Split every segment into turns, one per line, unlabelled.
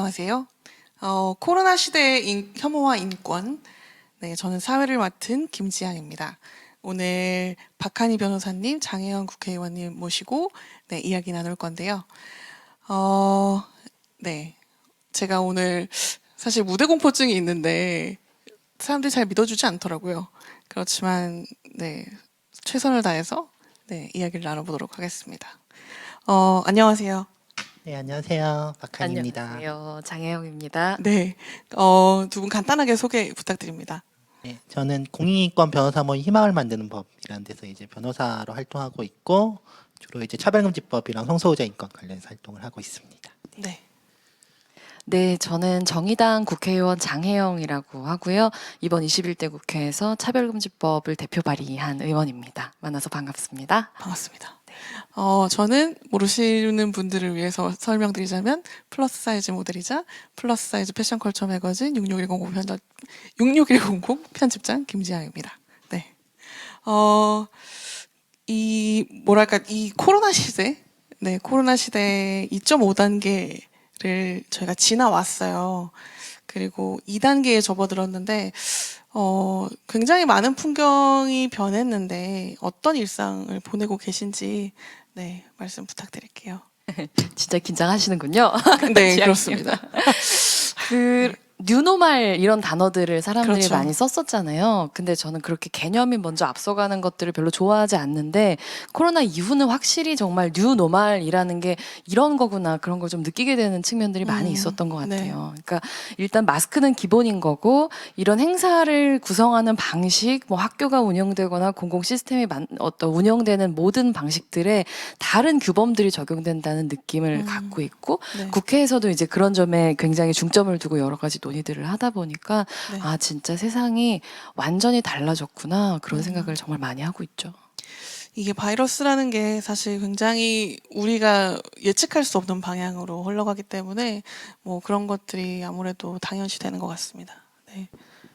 안녕하세요. 코로나 시대의 혐오와 인권. 네, 저는 사회를 맡은 김지향입니다. 오늘 박한희 변호사님, 장혜영 국회의원님 모시고 네, 이야기 나눌 건데요. 네, 제가 오늘 사실 무대 공포증이 있는데 사람들이 잘 믿어주지 않더라고요. 그렇지만 네, 최선을 다해서 네, 이야기를 나눠보도록 하겠습니다. 안녕하세요.
네, 안녕하세요. 박한입니다.
안녕하세요. 장혜영입니다.
네, 두 분 간단하게 소개 부탁드립니다.
네, 저는 공익인권 변호사 모임 희망을 만드는 법이라는 데서 이제 변호사로 활동하고 있고 주로 이제 차별금지법이랑 성소수자 인권 관련해서 활동을 하고 있습니다.
네,
네, 저는 정의당 국회의원 장혜영이라고 하고요. 이번 21대 국회에서 차별금지법을 대표 발의한 의원입니다. 만나서 반갑습니다.
반갑습니다. 저는 모르시는 분들을 위해서 설명드리자면 플러스 사이즈 모델이자 플러스 사이즈 패션 컬처 매거진 66100 편집장 김지향입니다. 네. 이 코로나 시대, 네, 코로나 시대 2.5단계를 저희가 지나왔어요. 그리고 2단계에 접어들었는데, 굉장히 많은 풍경이 변했는데, 어떤 일상을 보내고 계신지, 네, 말씀 부탁드릴게요.
진짜 긴장하시는군요.
네, 그렇습니다.
뉴노말 이런 단어들을 사람들이
그렇죠.
많이 썼었잖아요. 근데 저는 그렇게 개념이 먼저 앞서가는 것들을 별로 좋아하지 않는데 코로나 이후는 확실히 정말 뉴노말이라는 게 이런 거구나 그런 걸 좀 느끼게 되는 측면들이 많이 있었던 것
네.
같아요. 그러니까 일단 마스크는 기본인 거고 이런 행사를 구성하는 방식, 뭐 학교가 운영되거나 공공 시스템이 어떤 운영되는 모든 방식들에 다른 규범들이 적용된다는 느낌을 갖고 있고
네.
국회에서도 이제 그런 점에 굉장히 중점을 두고 여러 가지 논의들을 하다 보니까
네.
아 진짜 세상이 완전히 달라졌구나 그런 생각을 정말 많이 하고 있죠.
이게 바이러스라는 게 사실 굉장히 우리가 예측할 수 없는 방향으로 흘러가기 때문에 뭐 그런 것들이 아무래도 당연시 되는 것 같습니다. 네.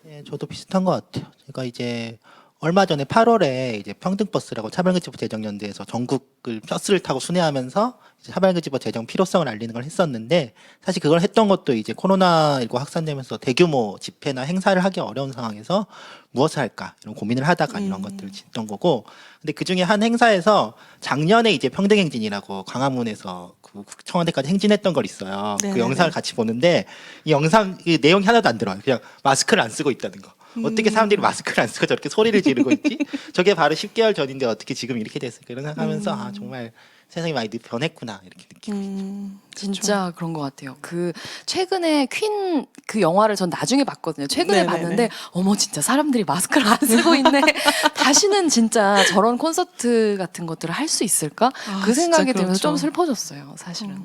네, 저도 비슷한 것 같아요. 제가 이제 얼마 전에 8월에 이제 평등버스라고 차별금지법 제정연대에서 전국을 버스를 타고 순회하면서 이제 차별금지법 제정 필요성을 알리는 걸 했었는데 사실 그걸 했던 것도 이제 코로나19 확산되면서 대규모 집회나 행사를 하기 어려운 상황에서 무엇을 할까 이런 고민을 하다가 이런 것들을 짓던 거고 근데 그 중에 한 행사에서 작년에 이제 평등행진이라고 광화문에서 그 청와대까지 행진했던 걸 있어요.
네네네.
그 영상을 같이 보는데 이 영상 이 내용이 하나도 안 들어요. 그냥 마스크를 안 쓰고 있다는 거. 어떻게 사람들이 마스크를 안 쓰고 저렇게 소리를 지르고 있지? 저게 바로 10개월 전인데 어떻게 지금 이렇게 됐을까? 이런 생각하면서 아 정말 세상이 많이 변했구나 이렇게 느끼고
진짜 그런 것 같아요. 그 최근에 퀸 그 영화를 전 나중에 봤거든요. 최근에
네네네.
봤는데 어머 진짜 사람들이 마스크를 안 쓰고 있네. 다시는 진짜 저런 콘서트 같은 것들을 할 수 있을까?
아,
그 생각이
진짜
들면서 좀
그렇죠.
슬퍼졌어요. 사실은.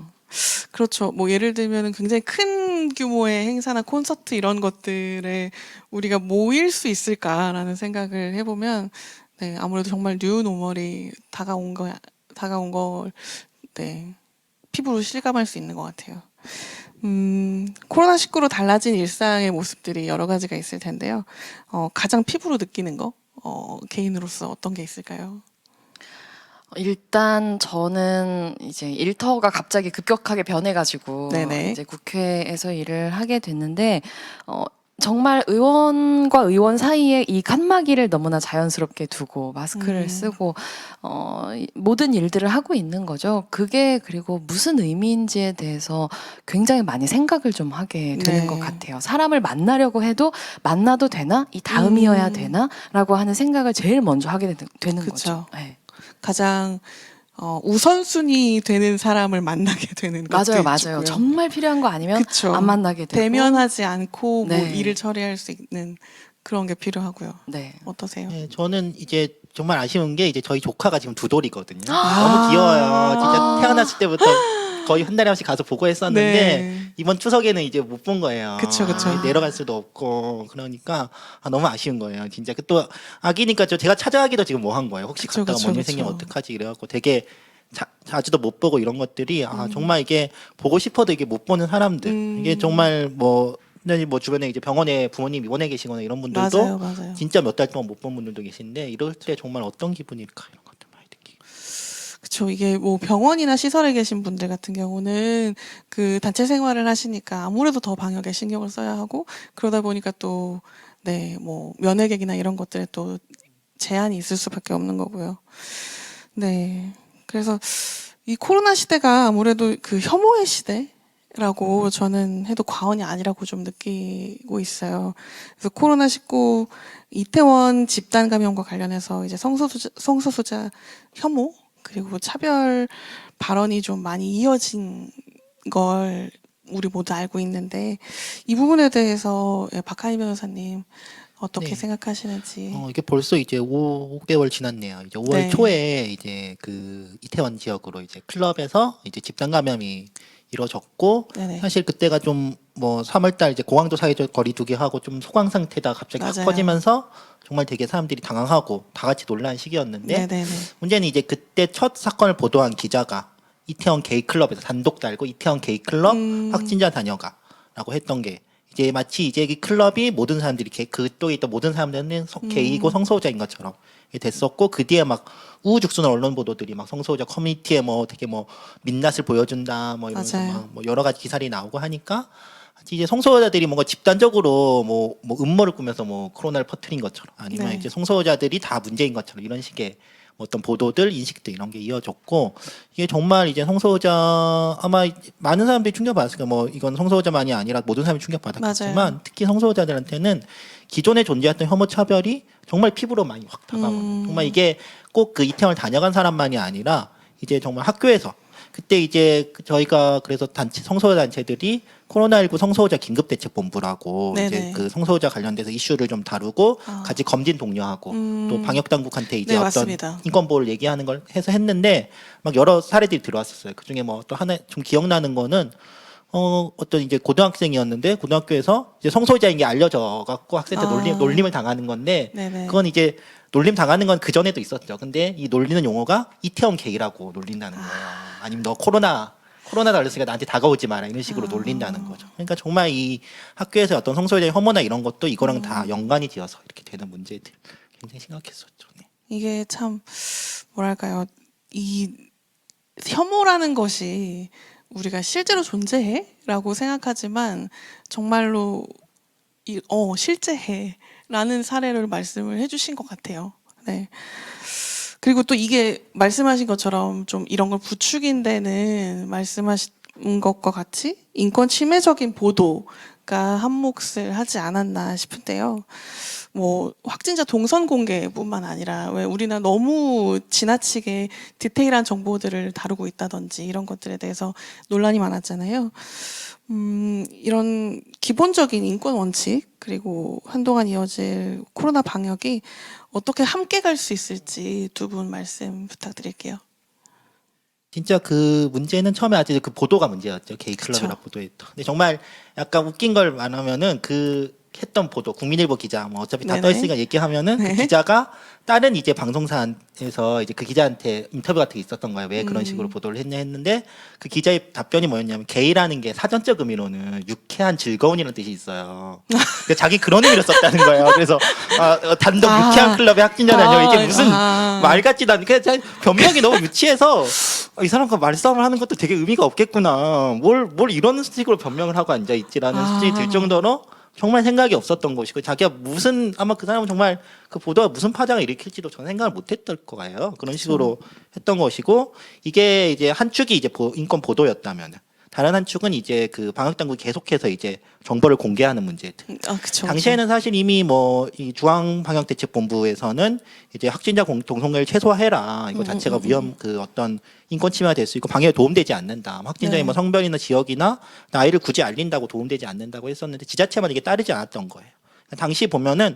그렇죠. 뭐 예를 들면 굉장히 큰 규모의 행사나 콘서트 이런 것들에 우리가 모일 수 있을까라는 생각을 해보면 네, 아무래도 정말 뉴노멀이 다가온 걸 네, 피부로 실감할 수 있는 것 같아요. 코로나19로 달라진 일상의 모습들이 여러 가지가 있을 텐데요. 가장 피부로 느끼는 거, 개인으로서 어떤 게 있을까요?
일단 저는 이제 일터가 갑자기 급격하게 변해가지고
네네.
이제 국회에서 일을 하게 됐는데 정말 의원과 의원 사이에 이 칸막이를 너무나 자연스럽게 두고 마스크를 쓰고 모든 일들을 하고 있는 거죠. 그게 그리고 무슨 의미인지에 대해서 굉장히 많이 생각을 좀 하게 되는
네.
것 같아요. 사람을 만나려고 해도 만나도 되나? 이 다음이어야 되나? 라고 하는 생각을 제일 먼저 하게 되는
그쵸.
거죠. 네.
가장 우선순위 되는 사람을 만나게 되는 것도
맞아요.
있고요.
정말 필요한 거 아니면
그쵸.
안 만나게 되고.
대면하지 않고 뭐
네.
일을 처리할 수 있는 그런 게 필요하고요.
네.
어떠세요?
네, 저는 이제 정말 아쉬운 게 이제 저희 조카가 지금 두 돌이거든요.
아.
너무 귀여워요. 진짜 태어났을 때부터 거의 한 달에 한 번씩 가서 보고 했었는데
네.
이번 추석에는 이제 못 본 거예요.
그쵸, 그쵸.
내려갈 수도 없고 그러니까 너무 아쉬운 거예요. 진짜 그 또 아기니까 제가 찾아가기도 지금 뭐 한 거예요. 혹시
그쵸,
갔다가
그쵸,
뭔일 생기면
그쵸.
어떡하지 이래갖고 되게 자주도 못 보고 이런 것들이 정말 이게 보고 싶어도 이게 못 보는 사람들 이게 정말 뭐 주변에 이제 병원에 부모님 입원해 계시거나 이런 분들도
맞아요.
진짜 몇 달 동안 못 본 분들도 계신데 이럴 때 정말 어떤 기분일까 이런 것들 많이 느끼고.
그쵸. 이게 뭐 병원이나 시설에 계신 분들 같은 경우는 그 단체 생활을 하시니까 아무래도 더 방역에 신경을 써야 하고 그러다 보니까 또 네, 뭐 면회객이나 이런 것들에 또 제한이 있을 수밖에 없는 거고요. 네. 그래서 이 코로나 시대가 아무래도 그 혐오의 시대라고 저는 해도 과언이 아니라고 좀 느끼고 있어요. 그래서 코로나19 이태원 집단 감염과 관련해서 이제 성소수자 혐오 그리고 차별 발언이 좀 많이 이어진 걸 우리 모두 알고 있는데 이 부분에 대해서 박하희 변호사님 어떻게
네.
생각하시는지.
이게 벌써 이제 5개월 지났네요. 이제 5월
네.
초에 이제 그 이태원 지역으로 이제 클럽에서 이제 집단 감염이 이루어졌고
네네.
사실 그때가 좀 뭐 3월달 이제 공항도 사회적 거리두기 하고 좀 소강 상태다 갑자기 확
맞아요.
퍼지면서 정말 되게 사람들이 당황하고 다 같이 놀란 시기였는데
네네네.
문제는 이제 그때 첫 사건을 보도한 기자가 이태원 게이클럽에서 단독 달고 이태원 게이클럽 확진자 다녀가라고 했던 게 이제 마치 이제 이 클럽이 모든 사람들이 그쪽에 있던 모든 사람들은 게이고 성소수자인 것처럼 됐었고 그 뒤에 막 우후죽순한 언론 보도들이 막 성소수자 커뮤니티에 뭐 되게 뭐 민낯을 보여준다 뭐 이러면서
맞아요.
막 뭐 여러 가지 기사들이 나오고 하니까 이제 성소수자들이 뭔가 집단적으로 뭐 음모를 꾸며서 뭐 코로나를 퍼뜨린 것처럼 아니면
네.
이제 성소수자들이 다 문제인 것처럼 이런 식의 어떤 보도들, 인식들 이런 게 이어졌고 이게 정말 이제 성소수자 아마 많은 사람들이 충격받았을 거예요. 뭐 이건 성소수자만이 아니라 모든 사람이 충격받았겠지만
맞아요.
특히 성소수자들한테는 기존에 존재했던 혐오 차별이 정말 피부로 많이 확 다가오는 정말 이게 꼭 그 이태원을 다녀간 사람만이 아니라 이제 정말 학교에서 그때 이제 저희가 그래서 단체 성소수자 단체들이 코로나19 성소수자 긴급대책본부라고
네네.
이제 그 성소수자 관련돼서 이슈를 좀 다루고
아.
같이 검진 독려하고 또 방역 당국한테 이제
네,
어떤
맞습니다.
인권 보호를 얘기하는 걸 해서 했는데 막 여러 사례들이 들어왔었어요. 그 중에 뭐 또 하나 좀 기억나는 거는 어떤 이제 고등학생이었는데 고등학교에서 이제 성소수자인 게 알려져 갖고 학생한테
아.
놀림을 당하는 건데
네네.
그건 이제 놀림 당하는 건 그 전에도 있었죠. 근데 이 놀리는 용어가 이태원 게이라고 놀린다는 거예요. 아니면 너 코로나 걸렸으니까 나한테 다가오지 마라 이런 식으로 놀린다는 거죠. 그러니까 정말 이 학교에서 어떤 성소수자의 혐오나 이런 것도 이거랑 다 연관이 되어서 이렇게 되는 문제들 굉장히 심각했었죠. 네.
이게 참 뭐랄까요? 이 혐오라는 것이 우리가 실제로 존재해?라고 생각하지만 정말로 실제해.라는 사례를 말씀을 해주신 것 같아요. 네. 그리고 또 이게 말씀하신 것처럼 좀 이런 걸 부추긴 데는 말씀하신 것과 같이 인권 침해적인 보도가 한 몫을 하지 않았나 싶은데요. 뭐 확진자 동선 공개뿐만 아니라 왜 우리나라 너무 지나치게 디테일한 정보들을 다루고 있다든지 이런 것들에 대해서 논란이 많았잖아요. 이런 기본적인 인권 원칙 그리고 한동안 이어질 코로나 방역이 어떻게 함께 갈 수 있을지 두 분 말씀 부탁드릴게요.
진짜 그 문제는 처음에 아직 그 보도가 문제였죠. 게이클럽이라
그쵸.
보도했던. 근데 정말 약간 웃긴 걸 말하면은 그 했던 보도 국민일보 기자 뭐 어차피 다
네네.
떠있으니까 얘기하면은
네.
그 기자가 다른 이제 방송사에서 이제 그 기자한테 인터뷰 같은 게 있었던 거예요. 왜 그런 식으로 보도를 했냐 했는데 그 기자의 답변이 뭐였냐면 게이라는 게 사전적 의미로는 유쾌한 즐거운이라는 뜻이 있어요. 그러니까 자기 그런 의미로 썼다는 거예요. 그래서 단독 유쾌한 클럽의 확진자 다녀 이게 무슨 말 같지도 않은 그냥 변명이 너무 유치해서 이 사람과 말싸움을 하는 것도 되게 의미가 없겠구나. 뭘 이런 식으로 변명을 하고 앉아 있지라는 수준이 들 정도로 정말 생각이 없었던 것이고 자기가 무슨 아마 그 사람은 정말 그 보도가 무슨 파장을 일으킬지도 저는 생각을 못했을 거예요. 그런 식으로 했던 것이고 이게 이제 한 축이 이제 인권 보도였다면 다른 한 축은 이제 그 방역 당국이 계속해서 이제 정보를 공개하는 문제들.
그쵸.
당시에는 사실 이미 뭐 이 중앙방역대책본부에서는 이제 확진자 동성애를 최소화해라 이거 자체가 위험 그 어떤 인권 침해가 될 수 있고 방역에 도움되지 않는다. 확진자의
네.
뭐 성별이나 지역이나 나이를 굳이 알린다고 도움되지 않는다고 했었는데 지자체만 이게 따르지 않았던 거예요. 당시 보면은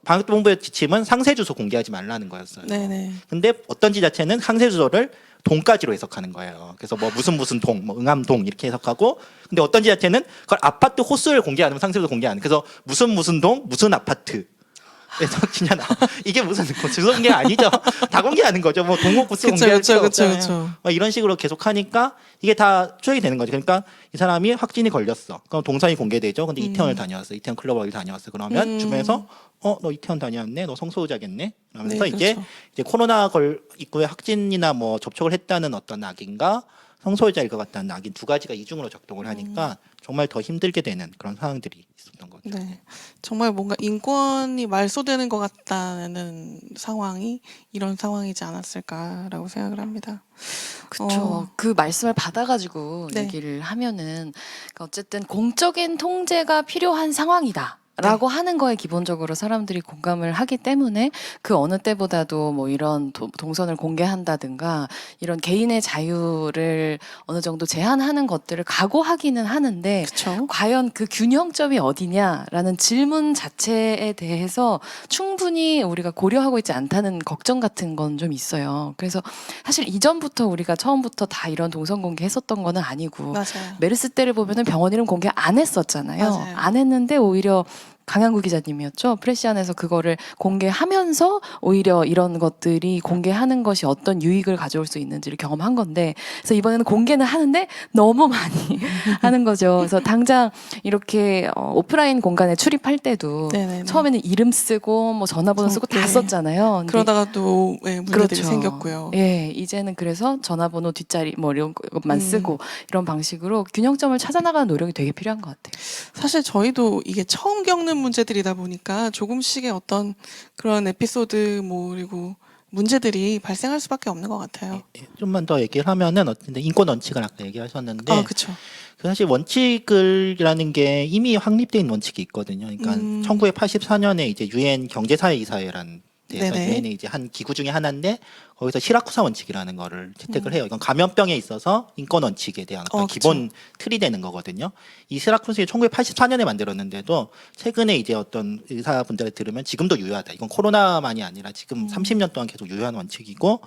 방역본부의 지침은 상세 주소 공개하지 말라는 거였어요.
네네.
근데 어떤 지자체는 상세 주소를 동까지로 해석하는 거예요. 그래서 뭐 무슨 동, 뭐 응암동 이렇게 해석하고, 근데 어떤 지자체는 그걸 아파트 호수를 공개 안 하면 상세도 공개 안 해. 그래서 무슨 동, 무슨 아파트. 그래서 진짜 이게 무슨 주소 공개 아니죠? 다 공개하는 거죠. 뭐 동호 구스 공개할 필요 없잖아요.
그쵸.
이런 식으로 계속 하니까 이게 다 추적이 되는 거죠. 그러니까 이 사람이 확진이 걸렸어. 그럼 동선이 공개되죠. 근데 이태원을 다녀왔어. 이태원 클럽 어디 다녀왔어. 그러면 주변에서 너 이태원 다녀왔네. 너 성소유자겠네. 그러면서
네,
이제
그렇죠.
코로나 입구에 확진이나 뭐 접촉을 했다는 어떤 낙인과 성소유자일 것 같다는 낙인 두 가지가 이중으로 작동을 하니까 정말 더 힘들게 되는 그런 상황들이 있었던 거죠.
네. 정말 뭔가 인권이 말소되는 것 같다는 상황이 이런 상황이지 않았을까라고 생각을 합니다.
그렇죠. 그 말씀을 받아가지고
네.
얘기를 하면은 그러니까 어쨌든 공적인 통제가 필요한 상황이다. 라고 하는 거에 기본적으로 사람들이 공감을 하기 때문에 그 어느 때보다도 뭐 이런 동선을 공개한다든가 이런 개인의 자유를 어느 정도 제한하는 것들을 각오하기는 하는데
그렇죠.
과연 그 균형점이 어디냐라는 질문 자체에 대해서 충분히 우리가 고려하고 있지 않다는 걱정 같은 건 좀 있어요. 그래서 사실 이전부터 우리가 처음부터 다 이런 동선 공개했었던 거는 아니고
맞아요.
메르스 때를 보면은 병원 이름 공개 안 했었잖아요.
맞아요.
안 했는데 오히려 강양구 기자님이었죠. 프레시안에서 그거를 공개하면서 오히려 이런 것들이 공개하는 것이 어떤 유익을 가져올 수 있는지를 경험한 건데, 그래서 이번에는 공개는 하는데 너무 많이 하는 거죠. 그래서 당장 이렇게 오프라인 공간에 출입할 때도
네네네.
처음에는 이름 쓰고 뭐 전화번호 쓰고 다
네.
썼잖아요. 근데
그러다가 또 문제들이
그렇죠.
생겼고요.
예, 이제는 그래서 전화번호 뒷자리 뭐 이런 것만 쓰고 이런 방식으로 균형점을 찾아나가는 노력이 되게 필요한 것 같아요.
사실 저희도 이게 처음 겪는 문제들이다 보니까 조금씩의 어떤 그런 에피소드 그리고 문제들이 발생할 수밖에 없는 것 같아요.
좀만 더 얘기를 하면은 어쨌든 인권 원칙을 아까 얘기하셨는데
아, 그렇죠.
그 사실 원칙이라는 게 이미 확립돼 있는 원칙이 있거든요. 그러니까 1984년에 이제 유엔 경제사회이사회라는 데서
네네.
유엔의 이제 한 기구 중에 하나인데 거기서 시라쿠사 원칙이라는 거를 채택을 해요. 이건 감염병에 있어서 인권 원칙에 대한 어떤
그쵸.
기본 틀이 되는 거거든요. 이 시라쿠사가 1984년에 만들었는데도 최근에 이제 어떤 의사분들을 들으면 지금도 유효하다. 이건 코로나만이 아니라 지금 30년 동안 계속 유효한 원칙이고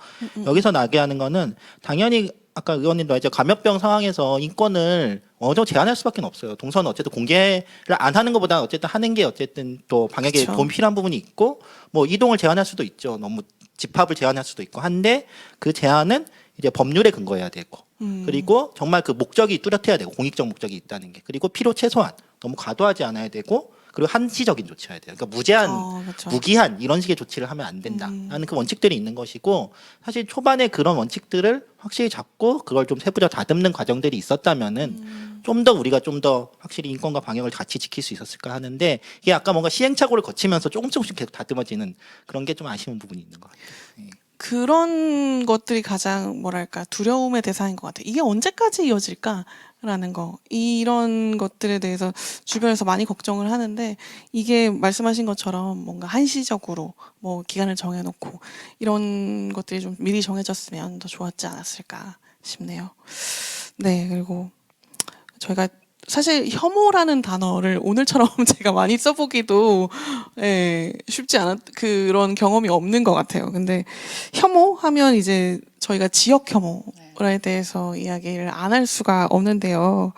여기서 나게 하는 거는 당연히 아까 의원님도 이제 감염병 상황에서 인권을 어느 정도 제한할 수밖에 없어요. 동선은 어쨌든 공개를 안 하는 것보다 어쨌든 하는 게 어쨌든 또 방역에
그쵸.
도움이 필요한 부분이 있고 뭐 이동을 제한할 수도 있죠. 너무 집합을 제한할 수도 있고 한데 그 제한은 이제 법률에 근거해야 되고 그리고 정말 그 목적이 뚜렷해야 되고 공익적 목적이 있다는 게 그리고 필요 최소한 너무 과도하지 않아야 되고 그리고 한시적인 조치여야 돼요. 그러니까 무제한
그렇죠.
무기한 이런 식의 조치를 하면 안 된다라는 그 원칙들이 있는 것이고 사실 초반에 그런 원칙들을 확실히 잡고 그걸 좀 세부적 다듬는 과정들이 있었다면은 좀 더 우리가 좀 더 확실히 인권과 방역을 같이 지킬 수 있었을까 하는데 이게 아까 뭔가 시행착오를 거치면서 조금씩 계속 다듬어지는 그런 게 좀 아쉬운 부분이 있는 것 같아요. 예.
그런 것들이 가장 두려움의 대상인 것 같아요. 이게 언제까지 이어질까라는 거. 이런 것들에 대해서 주변에서 많이 걱정을 하는데 이게 말씀하신 것처럼 뭔가 한시적으로 뭐 기간을 정해놓고 이런 것들이 좀 미리 정해졌으면 더 좋았지 않았을까 싶네요. 네, 그리고 저희가 사실 혐오라는 단어를 오늘처럼 제가 많이 써보기도 쉽지 않은 그런 경험이 없는 것 같아요. 근데 혐오하면 이제 저희가 지역 혐오에 대해서 이야기를 안 할 수가 없는데요.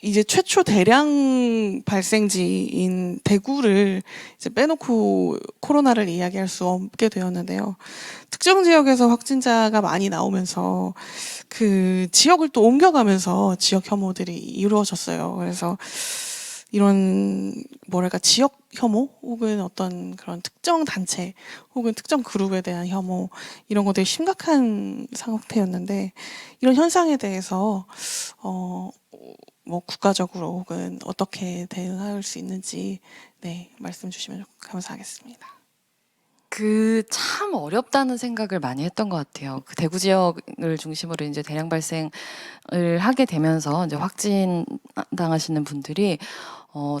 이제 최초 대량 발생지인 대구를 이제 빼놓고 코로나를 이야기할 수 없게 되었는데요. 특정 지역에서 확진자가 많이 나오면서 그 지역을 또 옮겨가면서 지역 혐오들이 이루어졌어요. 그래서 이런 지역 혐오 혹은 어떤 그런 특정 단체 혹은 특정 그룹에 대한 혐오 이런 것들이 심각한 상태였는데 이런 현상에 대해서 뭐 국가적으로 혹은 어떻게 대응할 수 있는지 말씀 주시면 감사하겠습니다.
참 어렵다는 생각을 많이 했던 것 같아요. 그 대구 지역을 중심으로 이제 대량 발생을 하게 되면서 이제 확진 당하시는 분들이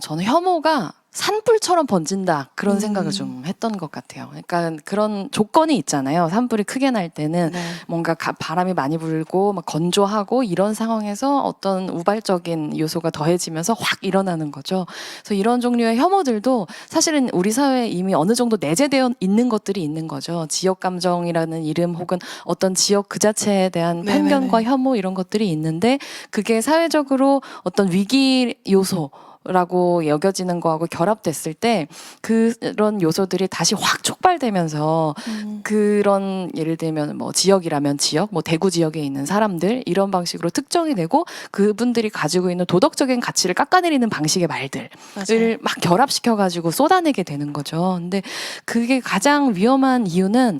저는 혐오가 산불처럼 번진다 그런 생각을 좀 했던 것 같아요. 그러니까 그런 조건이 있잖아요. 산불이 크게 날 때는
네.
뭔가 바람이 많이 불고 막 건조하고 이런 상황에서 어떤 우발적인 요소가 더해지면서 확 일어나는 거죠. 그래서 이런 종류의 혐오들도 사실은 우리 사회에 이미 어느 정도 내재되어 있는 것들이 있는 거죠. 지역 감정이라는 이름 혹은 어떤 지역 그 자체에 대한
네네네.
편견과 혐오 이런 것들이 있는데 그게 사회적으로 어떤 위기 요소 라고 여겨지는 거하고 결합됐을 때 그런 요소들이 다시 확 촉발되면서 그런 예를 들면 뭐 지역이라면 지역, 뭐 대구 지역에 있는 사람들 이런 방식으로 특정이 되고 그분들이 가지고 있는 도덕적인 가치를 깎아내리는 방식의 말들을
맞아요.
막 결합시켜 가지고 쏟아내게 되는 거죠. 근데 그게 가장 위험한 이유는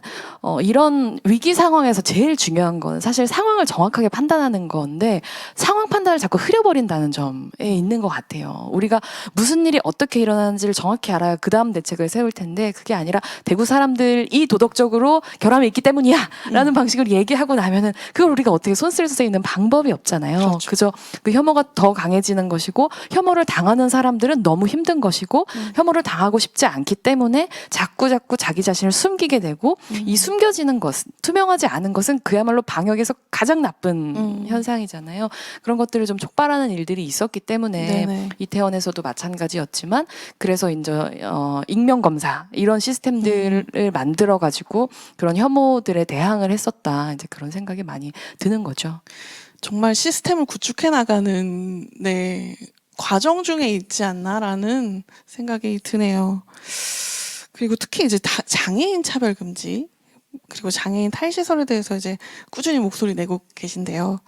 이런 위기 상황에서 제일 중요한 건 사실 상황을 정확하게 판단하는 건데 상황 판단을 자꾸 흐려버린다는 점에 있는 것 같아요. 우리가 무슨 일이 어떻게 일어나는지를 정확히 알아야 그 다음 대책을 세울 텐데 그게 아니라 대구 사람들이 도덕적으로 결함이 있기 때문이야 라는 방식으로 얘기하고 나면은 그걸 우리가 어떻게 손쓸 수 있는 방법이 없잖아요.
그렇죠.
그저 그 혐오가 더 강해지는 것이고 혐오를 당하는 사람들은 너무 힘든 것이고 혐오를 당하고 싶지 않기 때문에 자꾸 자기 자신을 숨기게 되고 이 숨겨지는 것, 투명하지 않은 것은 그야말로 방역에서 가장 나쁜 현상이잖아요. 그런 것들을 좀 촉발하는 일들이 있었기 때문에
네네.
이태원에서도 마찬가지였지만 그래서 이제 익명 검사 이런 시스템들을 만들어 가지고 그런 혐오들에 대항을 했었다. 이제 그런 생각이 많이 드는 거죠.
정말 시스템을 구축해 나가는 과정 중에 있지 않나라는 생각이 드네요. 그리고 특히 이제 장애인 차별 금지 그리고 장애인 탈시설에 대해서 이제 꾸준히 목소리 내고 계신데요.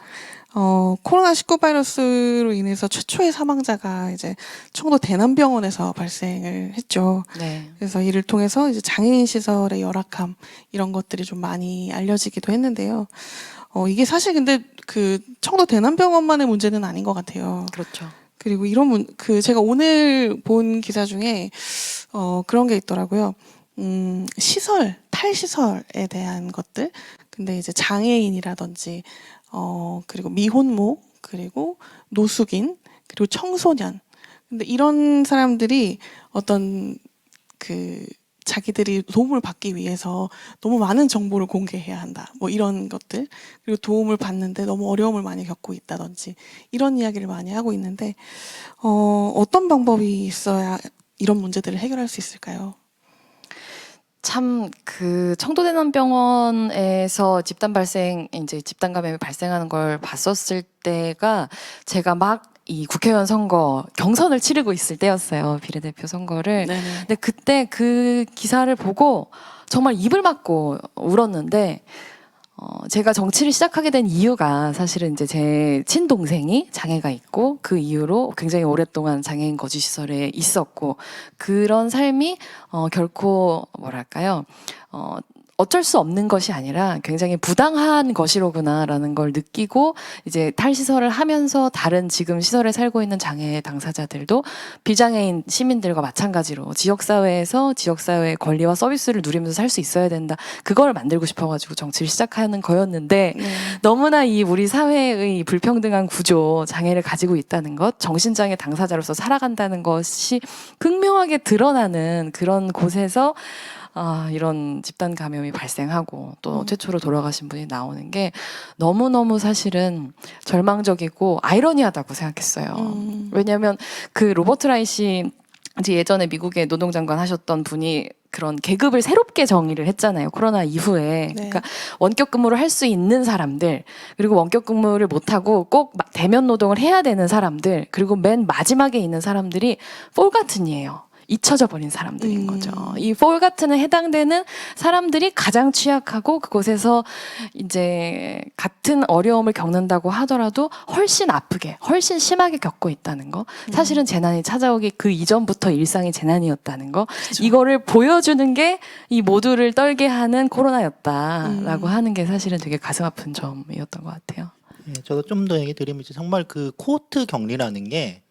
코로나19 바이러스로 인해서 최초의 사망자가 이제 청도 대남병원에서 발생을 했죠.
네.
그래서 이를 통해서 이제 장애인 시설의 열악함 이런 것들이 좀 많이 알려지기도 했는데요. 이게 사실 근데 그 청도 대남병원만의 문제는 아닌 것 같아요.
그렇죠.
그리고 제가 오늘 본 기사 중에 그런 게 있더라고요. 탈시설에 대한 것들. 근데 이제 장애인이라든지 그리고 미혼모, 그리고 노숙인, 그리고 청소년. 근데 이런 사람들이 어떤 자기들이 도움을 받기 위해서 너무 많은 정보를 공개해야 한다. 뭐 이런 것들. 그리고 도움을 받는데 너무 어려움을 많이 겪고 있다든지 이런 이야기를 많이 하고 있는데 어떤 방법이 있어야 이런 문제들을 해결할 수 있을까요?
참 그 청도대남병원에서 집단 감염이 발생하는 걸 봤었을 때가 제가 막 이 국회의원 선거 경선을 치르고 있을 때였어요. 비례대표 선거를.
네네.
근데 그때 그 기사를 보고 정말 입을 막고 울었는데 제가 정치를 시작하게 된 이유가 사실은 이제 제 친동생이 장애가 있고 그 이후로 굉장히 오랫동안 장애인 거주시설에 있었고 그런 삶이 결코 뭐랄까요 어쩔 수 없는 것이 아니라 굉장히 부당한 것이로구나라는 걸 느끼고 이제 탈시설을 하면서 다른 지금 시설에 살고 있는 장애 당사자들도 비장애인 시민들과 마찬가지로 지역사회에서 지역사회의 권리와 서비스를 누리면서 살 수 있어야 된다. 그걸 만들고 싶어가지고 정치를 시작하는 거였는데
네.
너무나 이 우리 사회의 불평등한 구조, 장애를 가지고 있다는 것, 정신장애 당사자로서 살아간다는 것이 극명하게 드러나는 그런 곳에서 이런 집단 감염이 발생하고 또 최초로 돌아가신 분이 나오는 게 너무너무 사실은 절망적이고 아이러니하다고 생각했어요. 왜냐하면 그 로버트 라이시 이제 예전에 미국의 노동장관 하셨던 분이 그런 계급을 새롭게 정의를 했잖아요. 코로나 이후에.
네.
그러니까 원격 근무를 할 수 있는 사람들, 그리고 원격 근무를 못하고 꼭 대면 노동을 해야 되는 사람들, 그리고 맨 마지막에 있는 사람들이 폴가튼이에요. 잊혀져 버린 사람들인 거죠. 이 폴가튼에 해당되는 사람들이 가장 취약하고 그곳에서 이제 같은 어려움을 겪는다고 하더라도 훨씬 아프게, 훨씬 심하게 겪고 있다는 거. 사실은 재난이 찾아오기 그 이전부터 일상이 재난이었다는 거.
그쵸.
이거를 보여주는 게 이 모두를 떨게 하는 코로나였다라고 하는 게 사실은 되게 가슴 아픈 점이었던 것 같아요.
예, 저도 좀 더 얘기 드리면 이제 정말 그 코호트 격리라는 게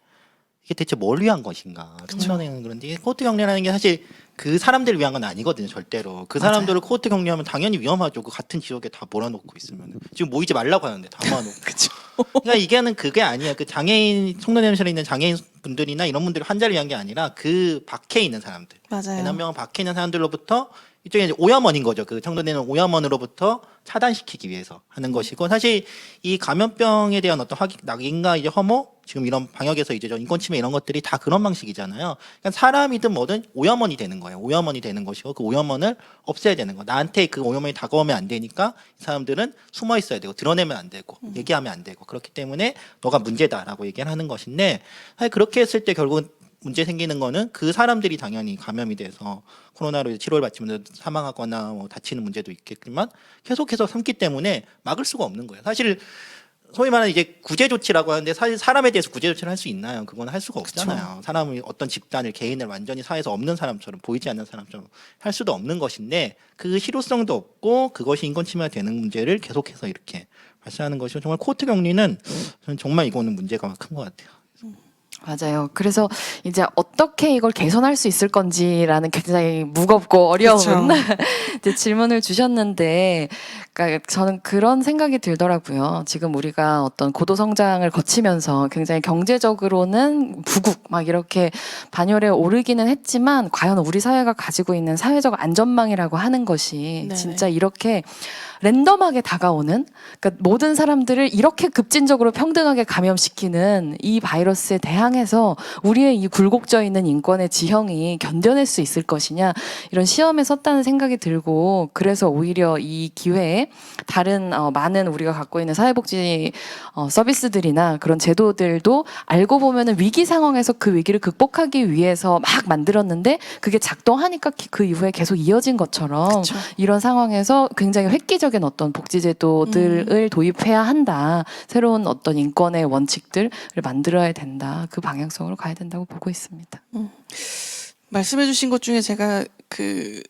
이게 대체 뭘 위한 것인가? 청년에는 그런데 이게 코호트 격리라는 게 사실 그 사람들을 위한 건 아니거든요, 절대로. 그
맞아요.
사람들을 코호트 격리하면 당연히 위험하죠. 그 같은 지역에 다 몰아놓고 있으면 지금 모이지 말라고 하는데 다 모아놓고.
그쵸.
그러니까 이게는 그게 아니야. 그 장애인 청소년실에 있는 장애인 분들이나 이런 분들 환자를 위한 게 아니라 그 밖에 있는 사람들,
맞아요.
대남병원 밖에 있는 사람들로부터 일종의 이제 오염원인 거죠. 그 청도되는 오염원으로부터 차단시키기 위해서 하는 것이고 사실 이 감염병에 대한 어떤 낙인과 이제 혐오 지금 이런 방역에서 이제 저 인권 침해 이런 것들이 다 그런 방식이잖아요. 그러니까 사람이든 뭐든 오염원이 되는 거예요. 오염원이 되는 것이고 그 오염원을 없애야 되는 거. 나한테 그 오염원이 다가오면 안 되니까 이 사람들은 숨어 있어야 되고 드러내면 안 되고 얘기하면 안 되고 그렇기 때문에 너가 문제다라고 얘기를 하는 것인데 사실 그렇게 했을 때 결국은 문제 생기는 거는 그 사람들이 당연히 감염이 돼서 코로나로 치료를 받으면서 사망하거나 뭐 다치는 문제도 있겠지만 계속해서 삼기 때문에 막을 수가 없는 거예요. 사실 소위 말하는 이제 구제 조치라고 하는데 사실 사람에 대해서 구제 조치를 할 수 있나요? 그건 할 수가 없잖아요. 사람이 어떤 집단을 개인을 완전히 사회에서 없는 사람처럼 보이지 않는 사람처럼 할 수도 없는 것인데 그 실효성도 없고 그것이 인권 침해가 되는 문제를 계속해서 이렇게 발생하는 것이 정말 코호트 격리는 저는 정말 이거는 문제가 큰 것 같아요.
맞아요. 그래서 이제 어떻게 이걸 개선할 수 있을 건지라는 굉장히 무겁고 어려운 이제 질문을 주셨는데, 그러니까 저는 그런 생각이 들더라고요. 지금 우리가 어떤 고도 성장을 거치면서 굉장히 경제적으로는 부국 막 이렇게 반열에 오르기는 했지만 과연 우리 사회가 가지고 있는 사회적 안전망이라고 하는 것이
네네.
진짜 이렇게 랜덤하게 다가오는, 그러니까 모든 사람들을 이렇게 급진적으로 평등하게 감염시키는 이 바이러스에 대항해서 우리의 이 굴곡져 있는 인권의 지형이 견뎌낼 수 있을 것이냐, 이런 시험에 섰다는 생각이 들고, 그래서 오히려 이 기회에 다른 많은 우리가 갖고 있는 사회복지 서비스들이나 그런 제도들도 알고 보면은 위기 상황에서 그 위기를 극복하기 위해서 막 만들었는데 그게 작동하니까 그 이후에 계속 이어진 것처럼
그쵸.
이런 상황에서 굉장히 획기적인 어떤 복지제도들을 도입해야 한다. 새로운 어떤 인권의 원칙들을 만들어야 된다. 그 방향성으로 가야 된다고 보고 있습니다.
말씀해주신 것 중에 제가 그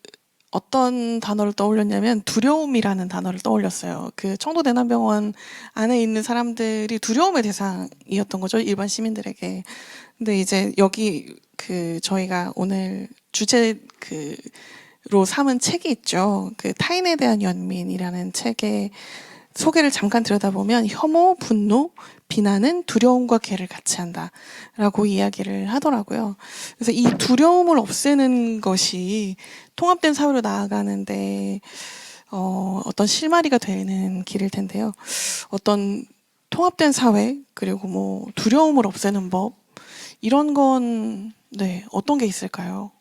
어떤 단어를 떠올렸냐면 두려움이라는 단어를 떠올렸어요. 그 청도대남병원 안에 있는 사람들이 두려움의 대상이었던 거죠, 일반 시민들에게. 근데 이제 여기 그 저희가 오늘 주제 로 삼은 책이 있죠. 그 타인에 대한 연민이라는 책의 소개를 잠깐 들여다보면 혐오, 분노, 비난은 두려움과 개를 같이 한다라고 이야기를 하더라고요. 그래서 이 두려움을 없애는 것이 통합된 사회로 나아가는데 어떤 실마리가 되는 길일 텐데요. 어떤 통합된 사회 그리고 뭐 두려움을 없애는 법 이런 건 네, 어떤 게 있을까요?